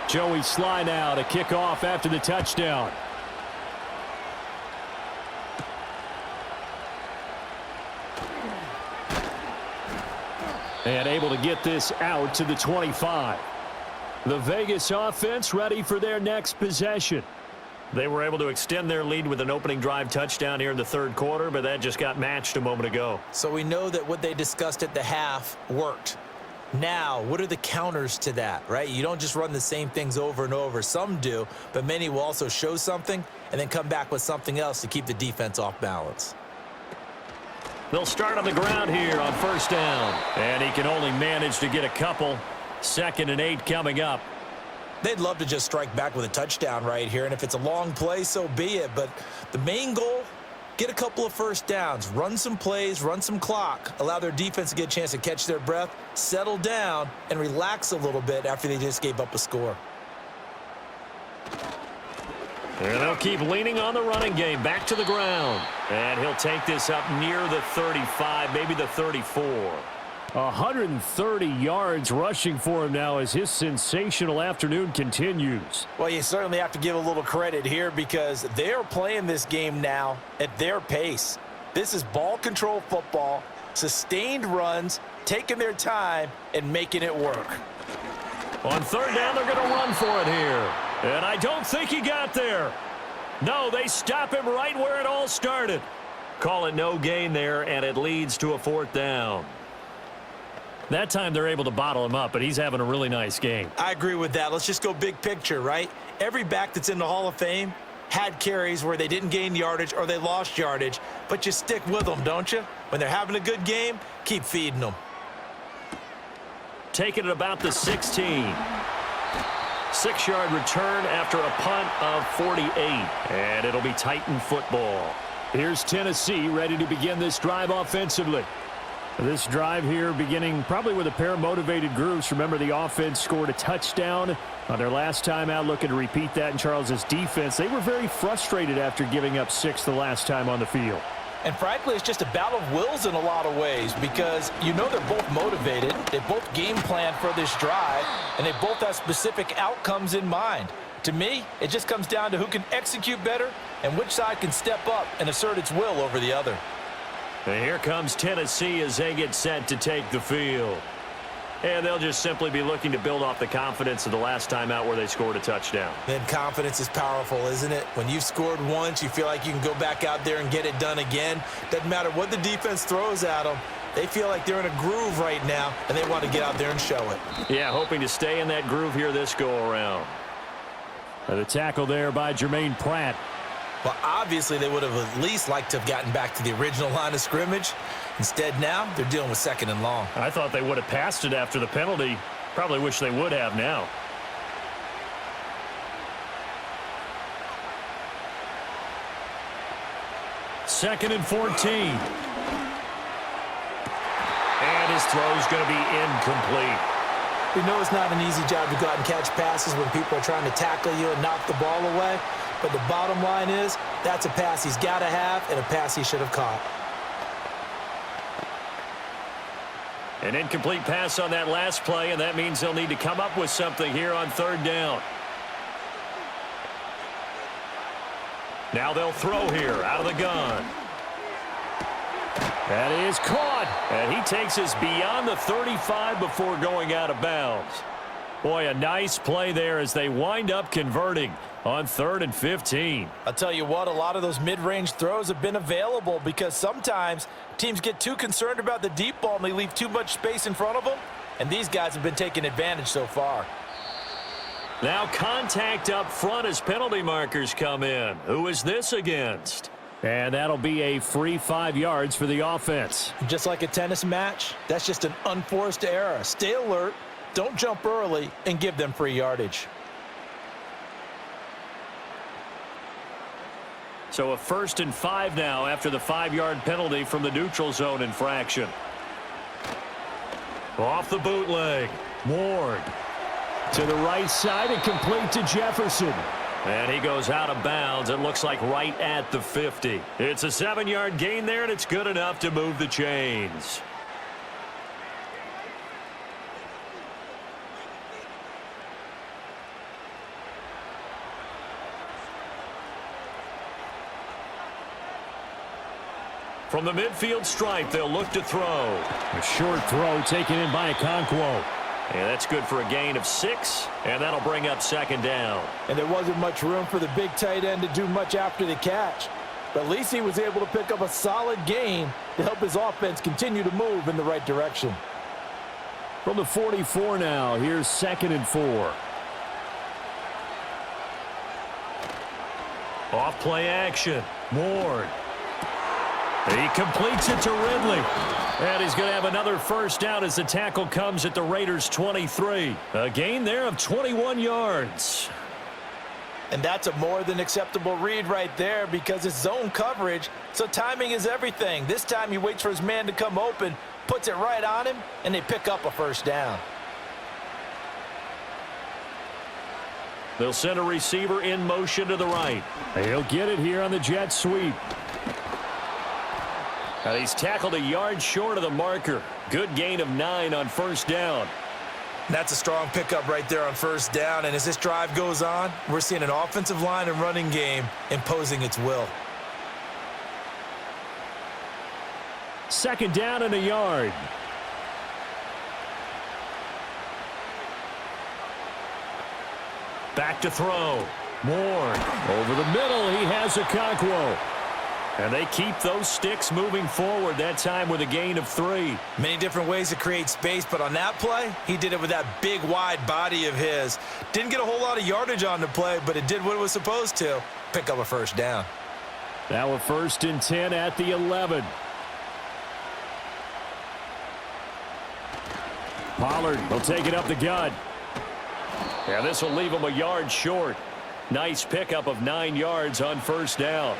Joey Sly now to kick off after the touchdown. And able to get this out to the 25. The Vegas offense ready for their next possession. They were able to extend their lead with an opening drive touchdown here in the 3rd quarter, but that just got matched a moment ago. So we know that what they discussed at the half worked. Now, what are the counters to that, right? You don't just run the same things over and over. Some do, but many will also show something and then come back with something else to keep the defense off balance. They'll start on the ground here on 1st down. And he can only manage to get a couple. 2nd and 8 coming up. They'd love to just strike back with a touchdown right here, and if it's a long play, so be it. But the main goal, get a couple of 1st downs, run some plays, run some clock, allow their defense to get a chance to catch their breath, settle down, and relax a little bit after they just gave up a score. And they'll keep leaning on the running game. Back to the ground. And he'll take this up near the 35, maybe the 34. 130 yards rushing for him now as his sensational afternoon continues. Well, you certainly have to give a little credit here because they are playing this game now at their pace. This is ball control football, sustained runs, taking their time, and making it work. On 3rd down, they're going to run for it here. And I don't think he got there. No, they stop him right where it all started. Call it no gain there, and it leads to a 4th down. That time they're able to bottle him up, but he's having a really nice game. I agree with that. Let's just go big picture, right? Every back that's in the Hall of Fame had carries where they didn't gain yardage or they lost yardage, but you stick with them, don't you? When they're having a good game, keep feeding them. Taking it about the 16. 6-yard return after a punt of 48. And it'll be Titan football. Here's Tennessee ready to begin this drive offensively. This drive here beginning probably with a pair of motivated groups. Remember, the offense scored a touchdown on their last time out, looking to repeat that in Charles's defense. They were very frustrated after giving up 6 the last time on the field. And frankly, it's just a battle of wills in a lot of ways because you know they're both motivated, they both game plan for this drive, and they both have specific outcomes in mind. To me, it just comes down to who can execute better and which side can step up and assert its will over the other. And here comes Tennessee as they get set to take the field. And they'll just simply be looking to build off the confidence of the last time out where they scored a touchdown. Then confidence is powerful, isn't it? When you've scored once, you feel like you can go back out there and get it done again. Doesn't matter what the defense throws at them. They feel like they're in a groove right now, and they want to get out there and show it. Yeah, hoping to stay in that groove here this go-around. The tackle there by Jermaine Pratt. Well, obviously, they would have at least liked to have gotten back to the original line of scrimmage. Instead, now, they're dealing with 2nd and long. I thought they would have passed it after the penalty. Probably wish they would have now. Second and 14. And his throw's going to be incomplete. We know it's not an easy job to go out and catch passes when people are trying to tackle you and knock the ball away. But the bottom line is, that's a pass he's got to have and a pass he should have caught. An incomplete pass on that last play, and that means they'll need to come up with something here on 3rd down. Now they'll throw here out of the gun. That is caught, and he takes us beyond the 35 before going out of bounds. Boy, a nice play there as they wind up converting on 3rd and 15. I'll tell you what, a lot of those mid-range throws have been available because sometimes teams get too concerned about the deep ball and they leave too much space in front of them, and these guys have been taking advantage so far. Now contact up front as penalty markers come in. Who is this against? And that'll be a free 5 yards for the offense. Just like a tennis match, that's just an unforced error. Stay alert, don't jump early, and give them free yardage. So a 1st and 5 now after the 5-yard penalty from the neutral zone infraction. Off the bootleg. Ward to the right side and complete to Jefferson. And he goes out of bounds. It looks like right at the 50. It's a 7-yard gain there, and it's good enough to move the chains. From the midfield stripe, they'll look to throw. A short throw taken in by Okonkwo. And that's good for a gain of 6, and that'll bring up 2nd down. And there wasn't much room for the big tight end to do much after the catch. But at least he was able to pick up a solid gain to help his offense continue to move in the right direction. From the 44 now, here's 2nd and 4. Off play action. Ward. He completes it to Ridley. And he's going to have another 1st down as the tackle comes at the Raiders' 23. A gain there of 21 yards. And that's a more than acceptable read right there because it's zone coverage, so timing is everything. This time he waits for his man to come open, puts it right on him, and they pick up a 1st down. They'll send a receiver in motion to the right. He'll get it here on the jet sweep. He's tackled a yard short of the marker. Good gain of 9 on 1st down. That's a strong pickup right there on 1st down, and as this drive goes on, we're seeing an offensive line and running game imposing its will. 2nd down and a yard. Back to throw. Ward over the middle. He has Okonkwo. And they keep those sticks moving forward, that time with a gain of 3. Many different ways to create space, but on that play, he did it with that big, wide body of his. Didn't get a whole lot of yardage on the play, but it did what it was supposed to. Pick up a 1st down. Now a 1st and 10 at the 11. Pollard will take it up the gut. Yeah, this will leave him a yard short. Nice pickup of 9 yards on 1st down.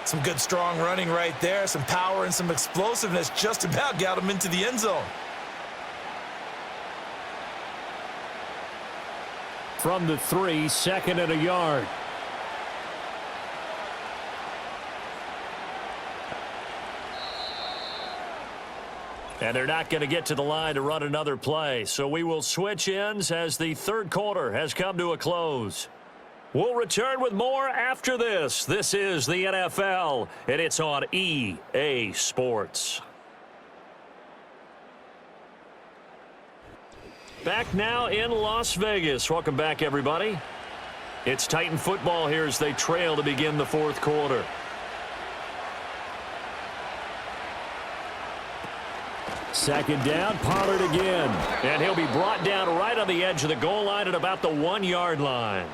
Some good, strong running right there. Some power and some explosiveness just about got him into the end zone. From the 3, 2nd and a yard. And they're not going to get to the line to run another play. So we will switch ends as the third quarter has come to a close. We'll return with more after this. This is the NFL, and it's on EA Sports. Back now in Las Vegas. Welcome back, everybody. It's Titan football here as they trail to begin the fourth quarter. Second down, Pollard again. And he'll be brought down right on the edge of the goal line at about the 1-yard line.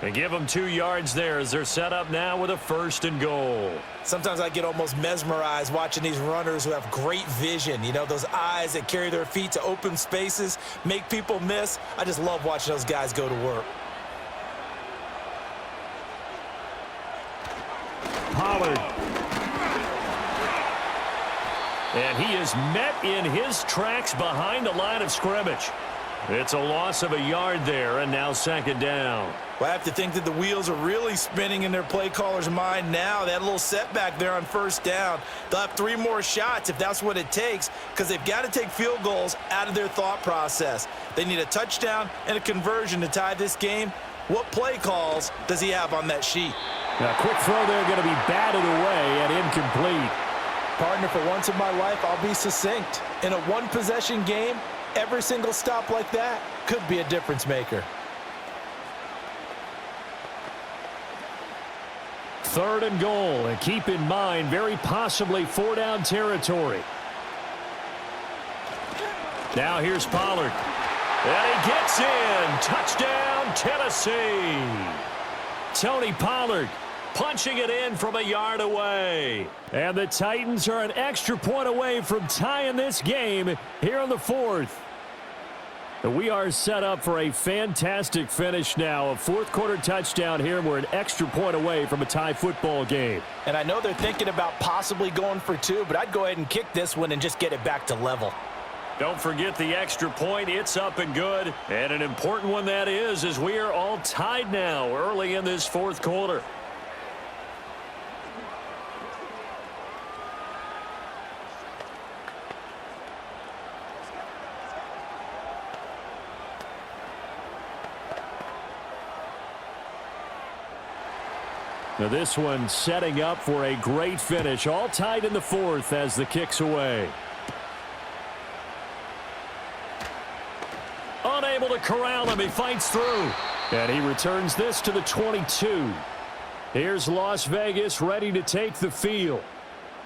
And give them 2 yards there as they're set up now with a 1st and goal. Sometimes I get almost mesmerized watching these runners who have great vision. You know, those eyes that carry their feet to open spaces, make people miss. I just love watching those guys go to work. Pollard. And he is met in his tracks behind the line of scrimmage. It's a loss of a yard there, and now second down. Well, I have to think that the wheels are really spinning in their play caller's mind now. They had a little setback there on first down. They'll have 3 more shots if that's what it takes, because they've got to take field goals out of their thought process. They need a touchdown and a conversion to tie this game. What play calls does he have on that sheet? Now, quick throw there going to be batted away and incomplete. Partner, for once in my life, I'll be succinct. In a one-possession game, every single stop like that could be a difference maker. Third and goal, and keep in mind, very possibly 4-down territory. Now here's Pollard. And he gets in. Touchdown, Tennessee. Tony Pollard punching it in from a yard away. And the Titans are an extra point away from tying this game here in the fourth. We are set up for a fantastic finish now. A fourth-quarter touchdown here, and we're an extra point away from a tie football game. And I know they're thinking about possibly going for 2, but I'd go ahead and kick this one and just get it back to level. Don't forget the extra point. It's up and good. And an important one that is, as we are all tied now early in this fourth quarter. Now this one setting up for a great finish. All tied in the fourth as the kick's away. Unable to corral him. He fights through. And he returns this to the 22. Here's Las Vegas ready to take the field.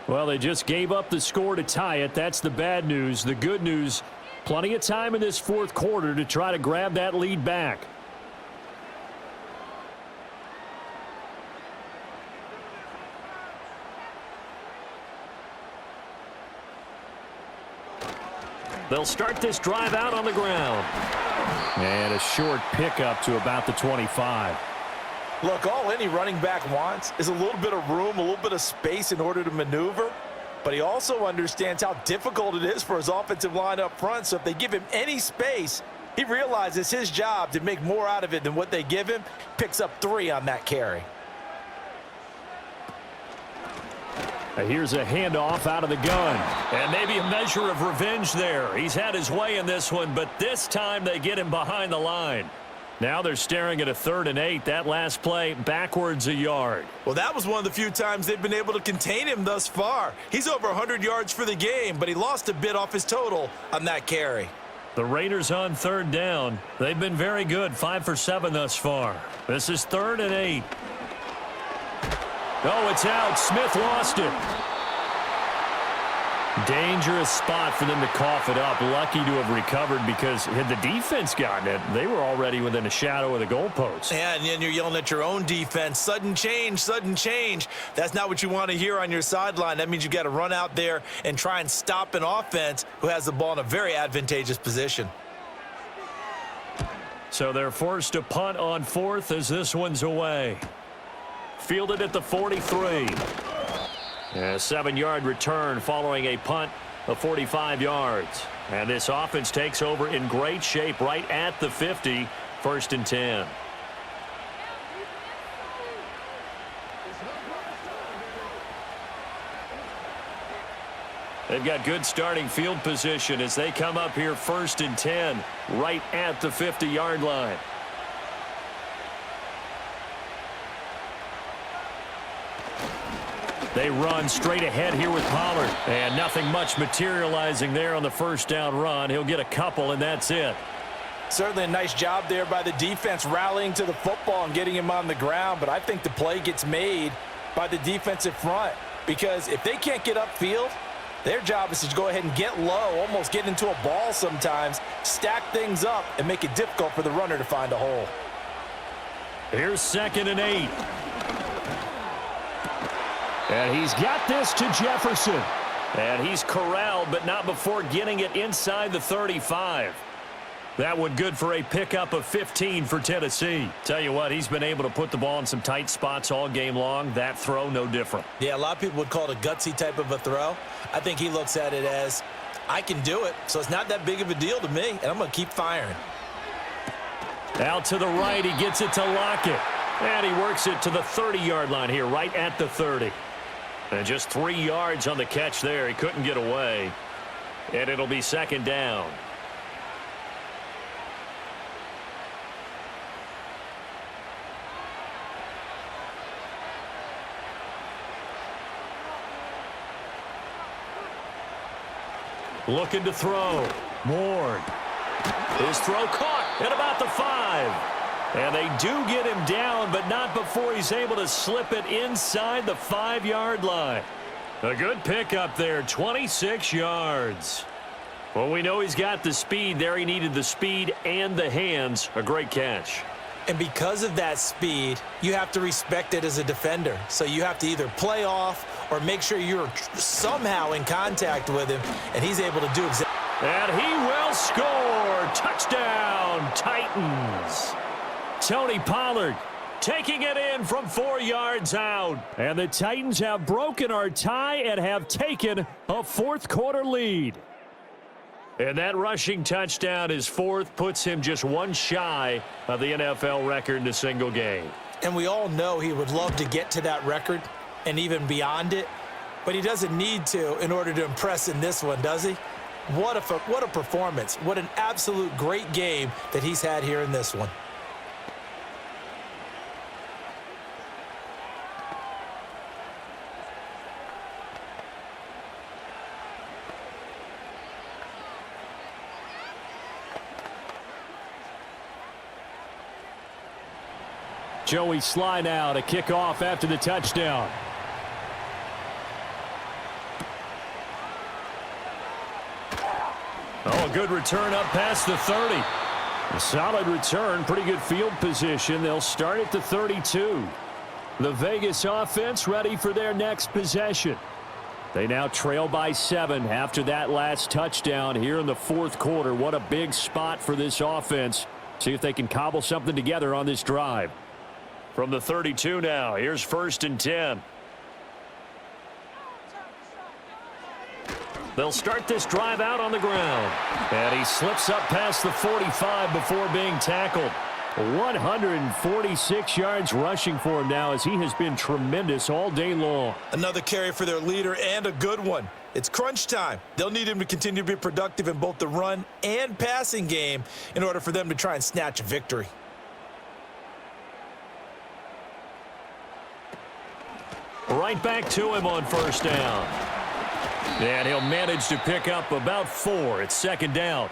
Well, they just gave up the score to tie it. That's the bad news. The good news, plenty of time in this fourth quarter to try to grab that lead back. They'll start this drive out on the ground. And a short pickup to about the 25. Look, all any running back wants is a little bit of room, a little bit of space in order to maneuver. But he also understands how difficult it is for his offensive line up front. So if they give him any space, he realizes his job to make more out of it than what they give him. Picks up 3 on that carry. Here's a handoff out of the gun. And maybe a measure of revenge there. He's had his way in this one, but this time they get him behind the line. Now they're staring at a 3rd and 8. That last play backwards a yard. Well, that was one of the few times they've been able to contain him thus far. He's over 100 yards for the game, but he lost a bit off his total on that carry. The Raiders on 3rd down. They've been very good, 5 for 7 thus far. This is 3rd and 8. Oh, it's out. Smith lost it. Dangerous spot for them to cough it up. Lucky to have recovered, because had the defense gotten it, they were already within a shadow of the goalpost. Yeah, and then you're yelling at your own defense. Sudden change, sudden change. That's not what you want to hear on your sideline. That means you've got to run out there and try and stop an offense who has the ball in a very advantageous position. So they're forced to punt on 4th as this one's away. Fielded at the 43. A 7-yard return following a punt of 45 yards. And this offense takes over in great shape right at the 50. 1st and 10. They've got good starting field position as they come up here 1st and 10, right at the 50-yard line. They run straight ahead here with Pollard. And nothing much materializing there on the first down run. He'll get a couple, and that's it. Certainly a nice job there by the defense rallying to the football and getting him on the ground. But I think the play gets made by the defensive front. Because if they can't get upfield, their job is to go ahead and get low, almost get into a ball sometimes, stack things up, and make it difficult for the runner to find a hole. Here's 2nd and 8. And he's got this to Jefferson. And he's corralled, but not before getting it inside the 35. That one good for a pickup of 15 for Tennessee. Tell you what, he's been able to put the ball in some tight spots all game long. That throw, no different. Yeah, a lot of people would call it a gutsy type of a throw. I think he looks at it as, I can do it, so it's not that big of a deal to me, and I'm going to keep firing. Out to the right, he gets it to Lockett. And he works it to the 30-yard line here, right at the 30. And just 3 yards on the catch there. He couldn't get away. And it'll be 2nd down. Looking to throw. Ward. His throw caught at about the 5. And they do get him down, but not before he's able to slip it inside the 5-yard line. A good pickup there, 26 yards. Well, we know he's got the speed there. He needed the speed and the hands. A great catch. And because of that speed, you have to respect it as a defender. So you have to either play off or make sure you're somehow in contact with him, and he's able to do exactly. And he will score. Touchdown, Titans. Tony Pollard taking it in from 4 yards out. And the Titans have broken our tie and have taken a 4th quarter lead. And that rushing touchdown, his 4th, puts him just one shy of the NFL record in a single game. And we all know he would love to get to that record and even beyond it, but he doesn't need to in order to impress in this one, does he? What a performance. What an absolute great game that he's had here in this one. Joey Sly now to kick off after the touchdown. Oh, a good return up past the 30. A solid return, pretty good field position. They'll start at the 32. The Vegas offense ready for their next possession. They now trail by 7 after that last touchdown here in the 4th quarter. What a big spot for this offense. See if they can cobble something together on this drive. From the 32 now, here's 1st and 10. They'll start this drive out on the ground. And he slips up past the 45 before being tackled. 146 yards rushing for him now as he has been tremendous all day long. Another carry for their leader and a good one. It's crunch time. They'll need him to continue to be productive in both the run and passing game in order for them to try and snatch a victory. Right back to him on 1st down. And he'll manage to pick up about 4. It's 2nd down.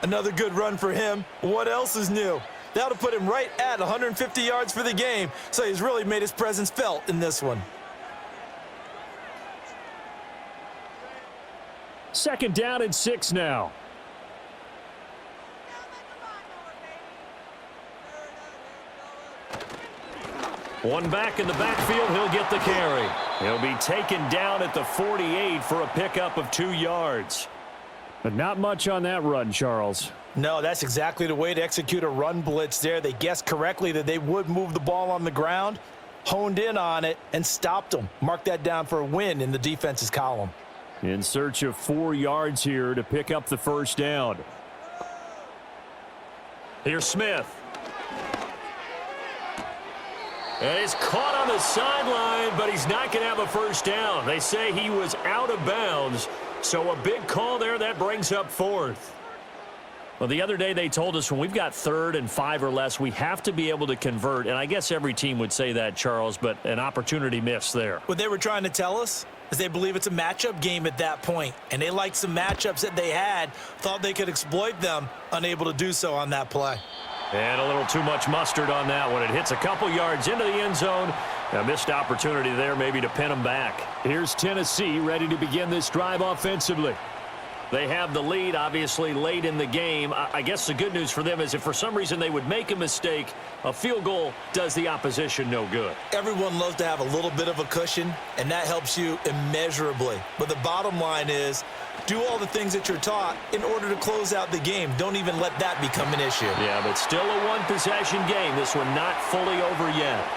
Another good run for him. What else is new? That'll put him right at 150 yards for the game, so he's really made his presence felt in this one. 2nd down and 6 now. One back in the backfield, he'll get the carry. He'll be taken down at the 48 for a pickup of 2 yards. But not much on that run, Charles. No, that's exactly the way to execute a run blitz there. They guessed correctly that they would move the ball on the ground, honed in on it, and stopped them. Mark that down for a win in the defense's column. In search of 4 yards here to pick up the 1st down. Here's Smith. And he's caught on the sideline, but he's not going to have a 1st down. They say he was out of bounds, So a big call there that brings up fourth. Well, the other day they told us when we've got 3rd and 5 or less, we have to be able to convert. And I guess every team would say that, Charles, but an opportunity missed there. What they were trying to tell us is they believe it's a matchup game at that point. And they liked some matchups that they had, thought they could exploit them, unable to do so on that play. And a little too much mustard on that one. It hits a couple yards into the end zone. A missed opportunity there maybe to pin them back. Here's Tennessee ready to begin this drive offensively. They have the lead, obviously, late in the game. I guess the good news for them is if for some reason they would make a mistake, a field goal does the opposition no good. Everyone loves to have a little bit of a cushion, and that helps you immeasurably. But the bottom line is, do all the things that you're taught in order to close out the game. Don't even let that become an issue. Yeah, but still a one-possession game. This one not fully over yet.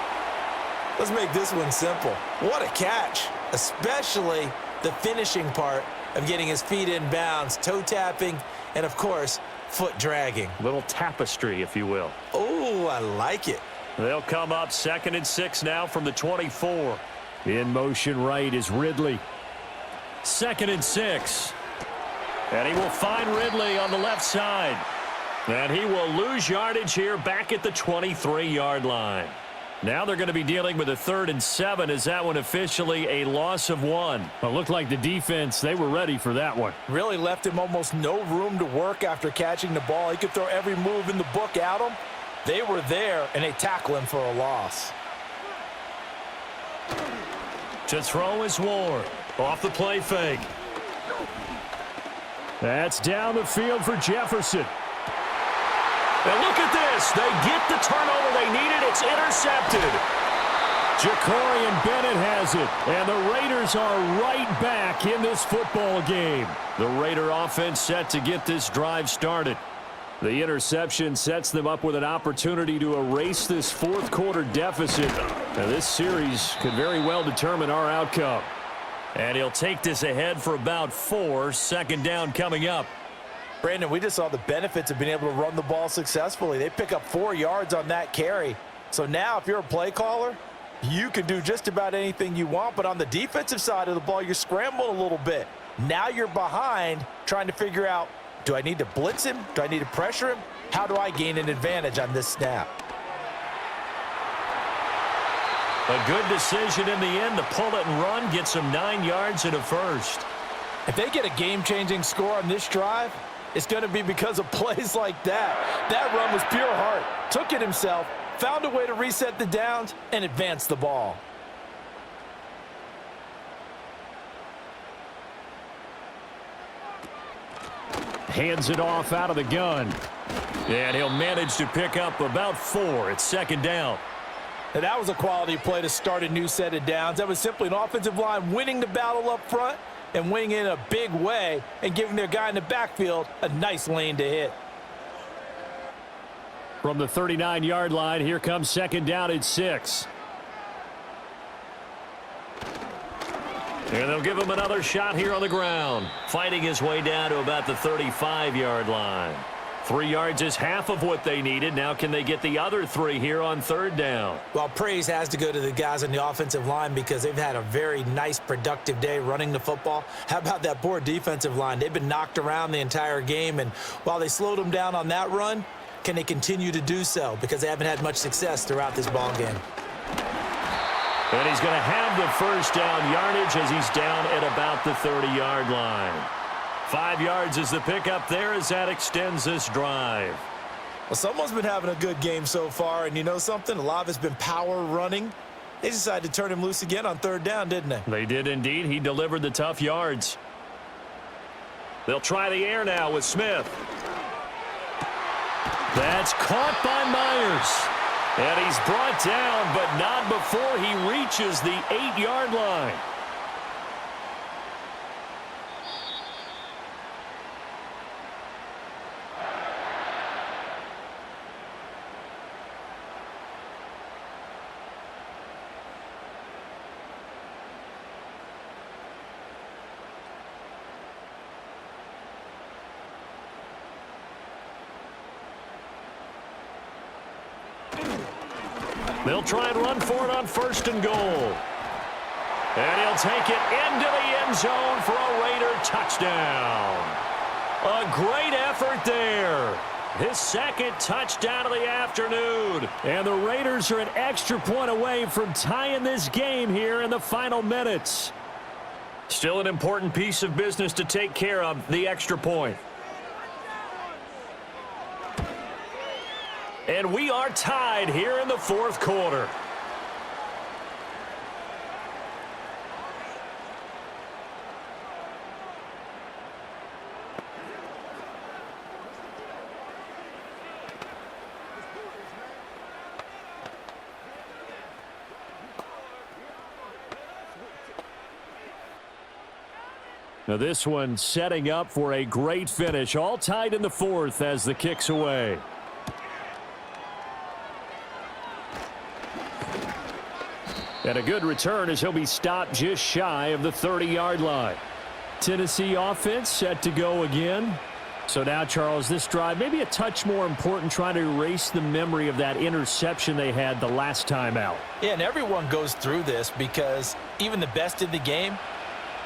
Let's make this one simple. What a catch, especially the finishing part of getting his feet in bounds, toe tapping, and of course, foot dragging. Little tapestry, if you will. Oh, I like it. They'll come up 2nd and 6 now from the 24. In motion right is Ridley. 2nd and 6. And he will find Ridley on the left side. And he will lose yardage here back at the 23-yard line. Now they're going to be dealing with a 3rd and 7. Is that one officially a loss of 1? Well, it looked like the defense, they were ready for that one. Really left him almost no room to work after catching the ball. He could throw every move in the book at him. They were there, and they tackle him for a loss. To throw is Ward. Off the play fake. That's down the field for Jefferson. And look at this. They get the turnover they needed. It's intercepted. Jacorian Bennett has it. And the Raiders are right back in this football game. The Raider offense set to get this drive started. The interception sets them up with an opportunity to erase this 4th quarter deficit. Now, this series could very well determine our outcome. And he'll take this ahead for about 4. 2nd down coming up. Brandon, we just saw the benefits of being able to run the ball successfully. They pick up 4 yards on that carry. So now if you're a play caller, you can do just about anything you want. But on the defensive side of the ball, you're scrambling a little bit. Now you're behind trying to figure out, do I need to blitz him? Do I need to pressure him? How do I gain an advantage on this snap? A good decision in the end to pull it and run, get some 9 yards and a first. If they get a game-changing score on this drive, it's going to be because of plays like that. That run was pure heart. Took it himself, found a way to reset the downs, and advance the ball. Hands it off out of the gun. And he'll manage to pick up about 4. It's 2nd down. And that was a quality play to start a new set of downs. That was simply an offensive line winning the battle up front and winning in a big way and giving their guy in the backfield a nice lane to hit. From the 39-yard line, here comes 2nd down at 6. And they'll give him another shot here on the ground. Fighting his way down to about the 35-yard line. 3 yards is half of what they needed. Now can they get the other 3 here on 3rd down? Well, praise has to go to the guys on the offensive line because they've had a very nice, productive day running the football. How about that poor defensive line? They've been knocked around the entire game, and while they slowed them down on that run, can they continue to do so? Because they haven't had much success throughout this ball game. And he's going to have the first down yardage as he's down at about the 30-yard line. 5 yards is the pickup there as that extends this drive. Well, someone's been having a good game so far, and you know something? A lot of it's been power running. They decided to turn him loose again on 3rd down, didn't they? They did indeed. He delivered the tough yards. They'll try the air now with Smith. That's caught by Myers. And he's brought down, but not before he reaches the 8-yard line. They'll try and run for it on 1st and goal. And he'll take it into the end zone for a Raider touchdown. A great effort there. His second touchdown of the afternoon. And the Raiders are an extra point away from tying this game here in the final minutes. Still an important piece of business to take care of, the extra point. And we are tied here in the fourth quarter. Now this one setting up for a great finish. All tied in the fourth as the kick's away. And a good return as he'll be stopped just shy of the 30-yard line. Tennessee offense set to go again. So now, Charles, this drive maybe a touch more important, trying to erase the memory of that interception they had the last time out. Yeah, and everyone goes through this because even the best in the game,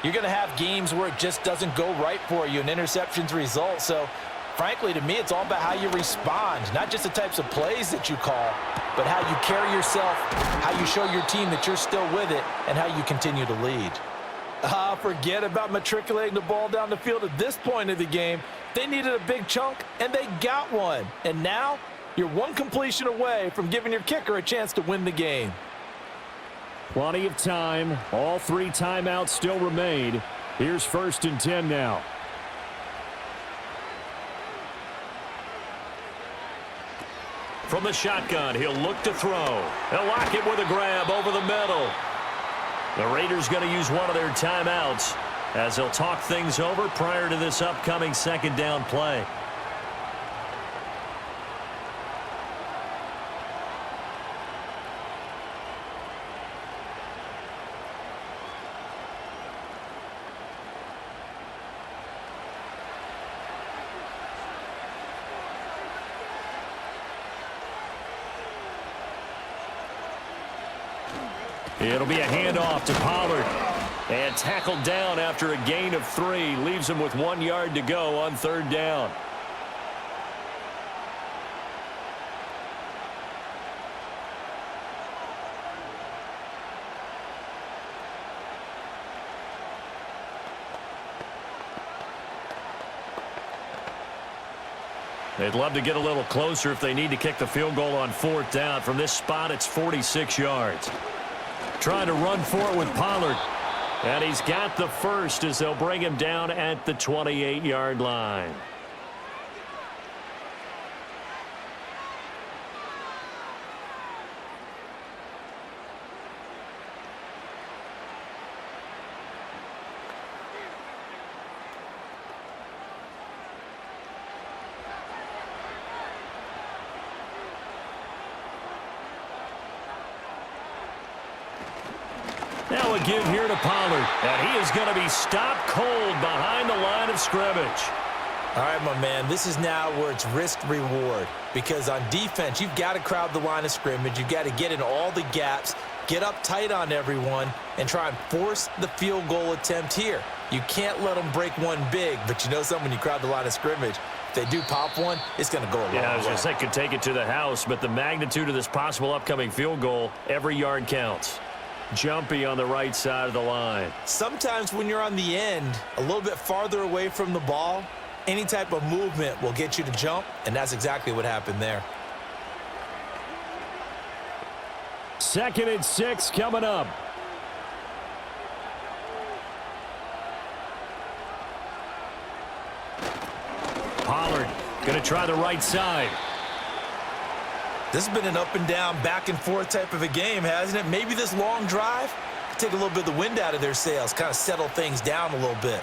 you're going to have games where it just doesn't go right for you, and interceptions result. So, frankly, to me, it's all about how you respond, not just the types of plays that you call, but how you carry yourself, how you show your team that you're still with it, and how you continue to lead. Forget about matriculating the ball down the field at this point of the game. They needed a big chunk, and they got one. And now, you're one completion away from giving your kicker a chance to win the game. Plenty of time. All three timeouts still remain. Here's 1st and 10 now. From the shotgun, he'll look to throw. They'll lock it with a grab over the middle. The Raiders going to use one of their timeouts as they'll talk things over prior to this upcoming second down play. It'll be a handoff to Pollard. And tackled down after a gain of 3. Leaves him with 1 yard to go on 3rd down. They'd love to get a little closer if they need to kick the field goal on 4th down. From this spot, it's 46 yards. Trying to run for it with Pollard. And he's got the first as they'll bring him down at the 28-yard line. Now a give here to Pollard. And he is going to be stopped cold behind the line of scrimmage. All right, my man, this is now where it's risk-reward. Because on defense, you've got to crowd the line of scrimmage. You've got to get in all the gaps, get up tight on everyone, and try and force the field goal attempt here. You can't let them break one big, but you know something, when you crowd the line of scrimmage, if they do pop one, it's going to go a long way. Yeah, I was going to say could take it to the house, but the magnitude of this possible upcoming field goal, every yard counts. Jumpy on the right side of the line. Sometimes when you're on the end, a little bit farther away from the ball, any type of movement will get you to jump, and that's exactly what happened there. 2nd and 6 coming up. Pollard going to try the right side. This has been an up and down, back and forth type of a game, hasn't it? Maybe this long drive take a little bit of the wind out of their sails, kind of settle things down a little bit.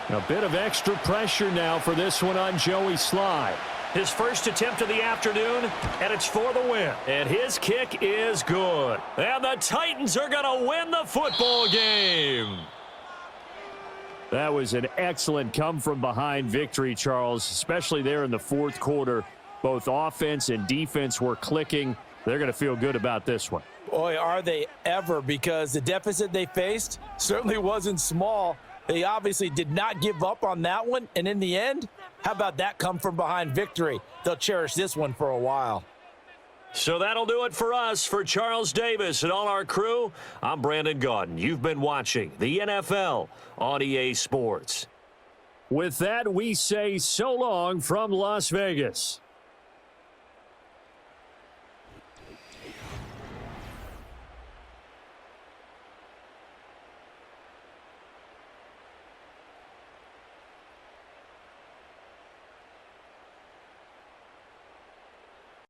A bit of extra pressure now for this one on Joey Sly. His first attempt of the afternoon, and it's for the win. And his kick is good. And the Titans are going to win the football game. That was an excellent come-from-behind victory, Charles, especially there in the fourth quarter. Both offense and defense were clicking. They're going to feel good about this one. Boy, are they ever, because the deficit they faced certainly wasn't small. They obviously did not give up on that one, and in the end, how about that come from behind victory? They'll cherish this one for a while. So that'll do it for us. For Charles Davis and all our crew, I'm Brandon Gaudin. You've been watching the NFL on EA Sports. With that, we say so long from Las Vegas.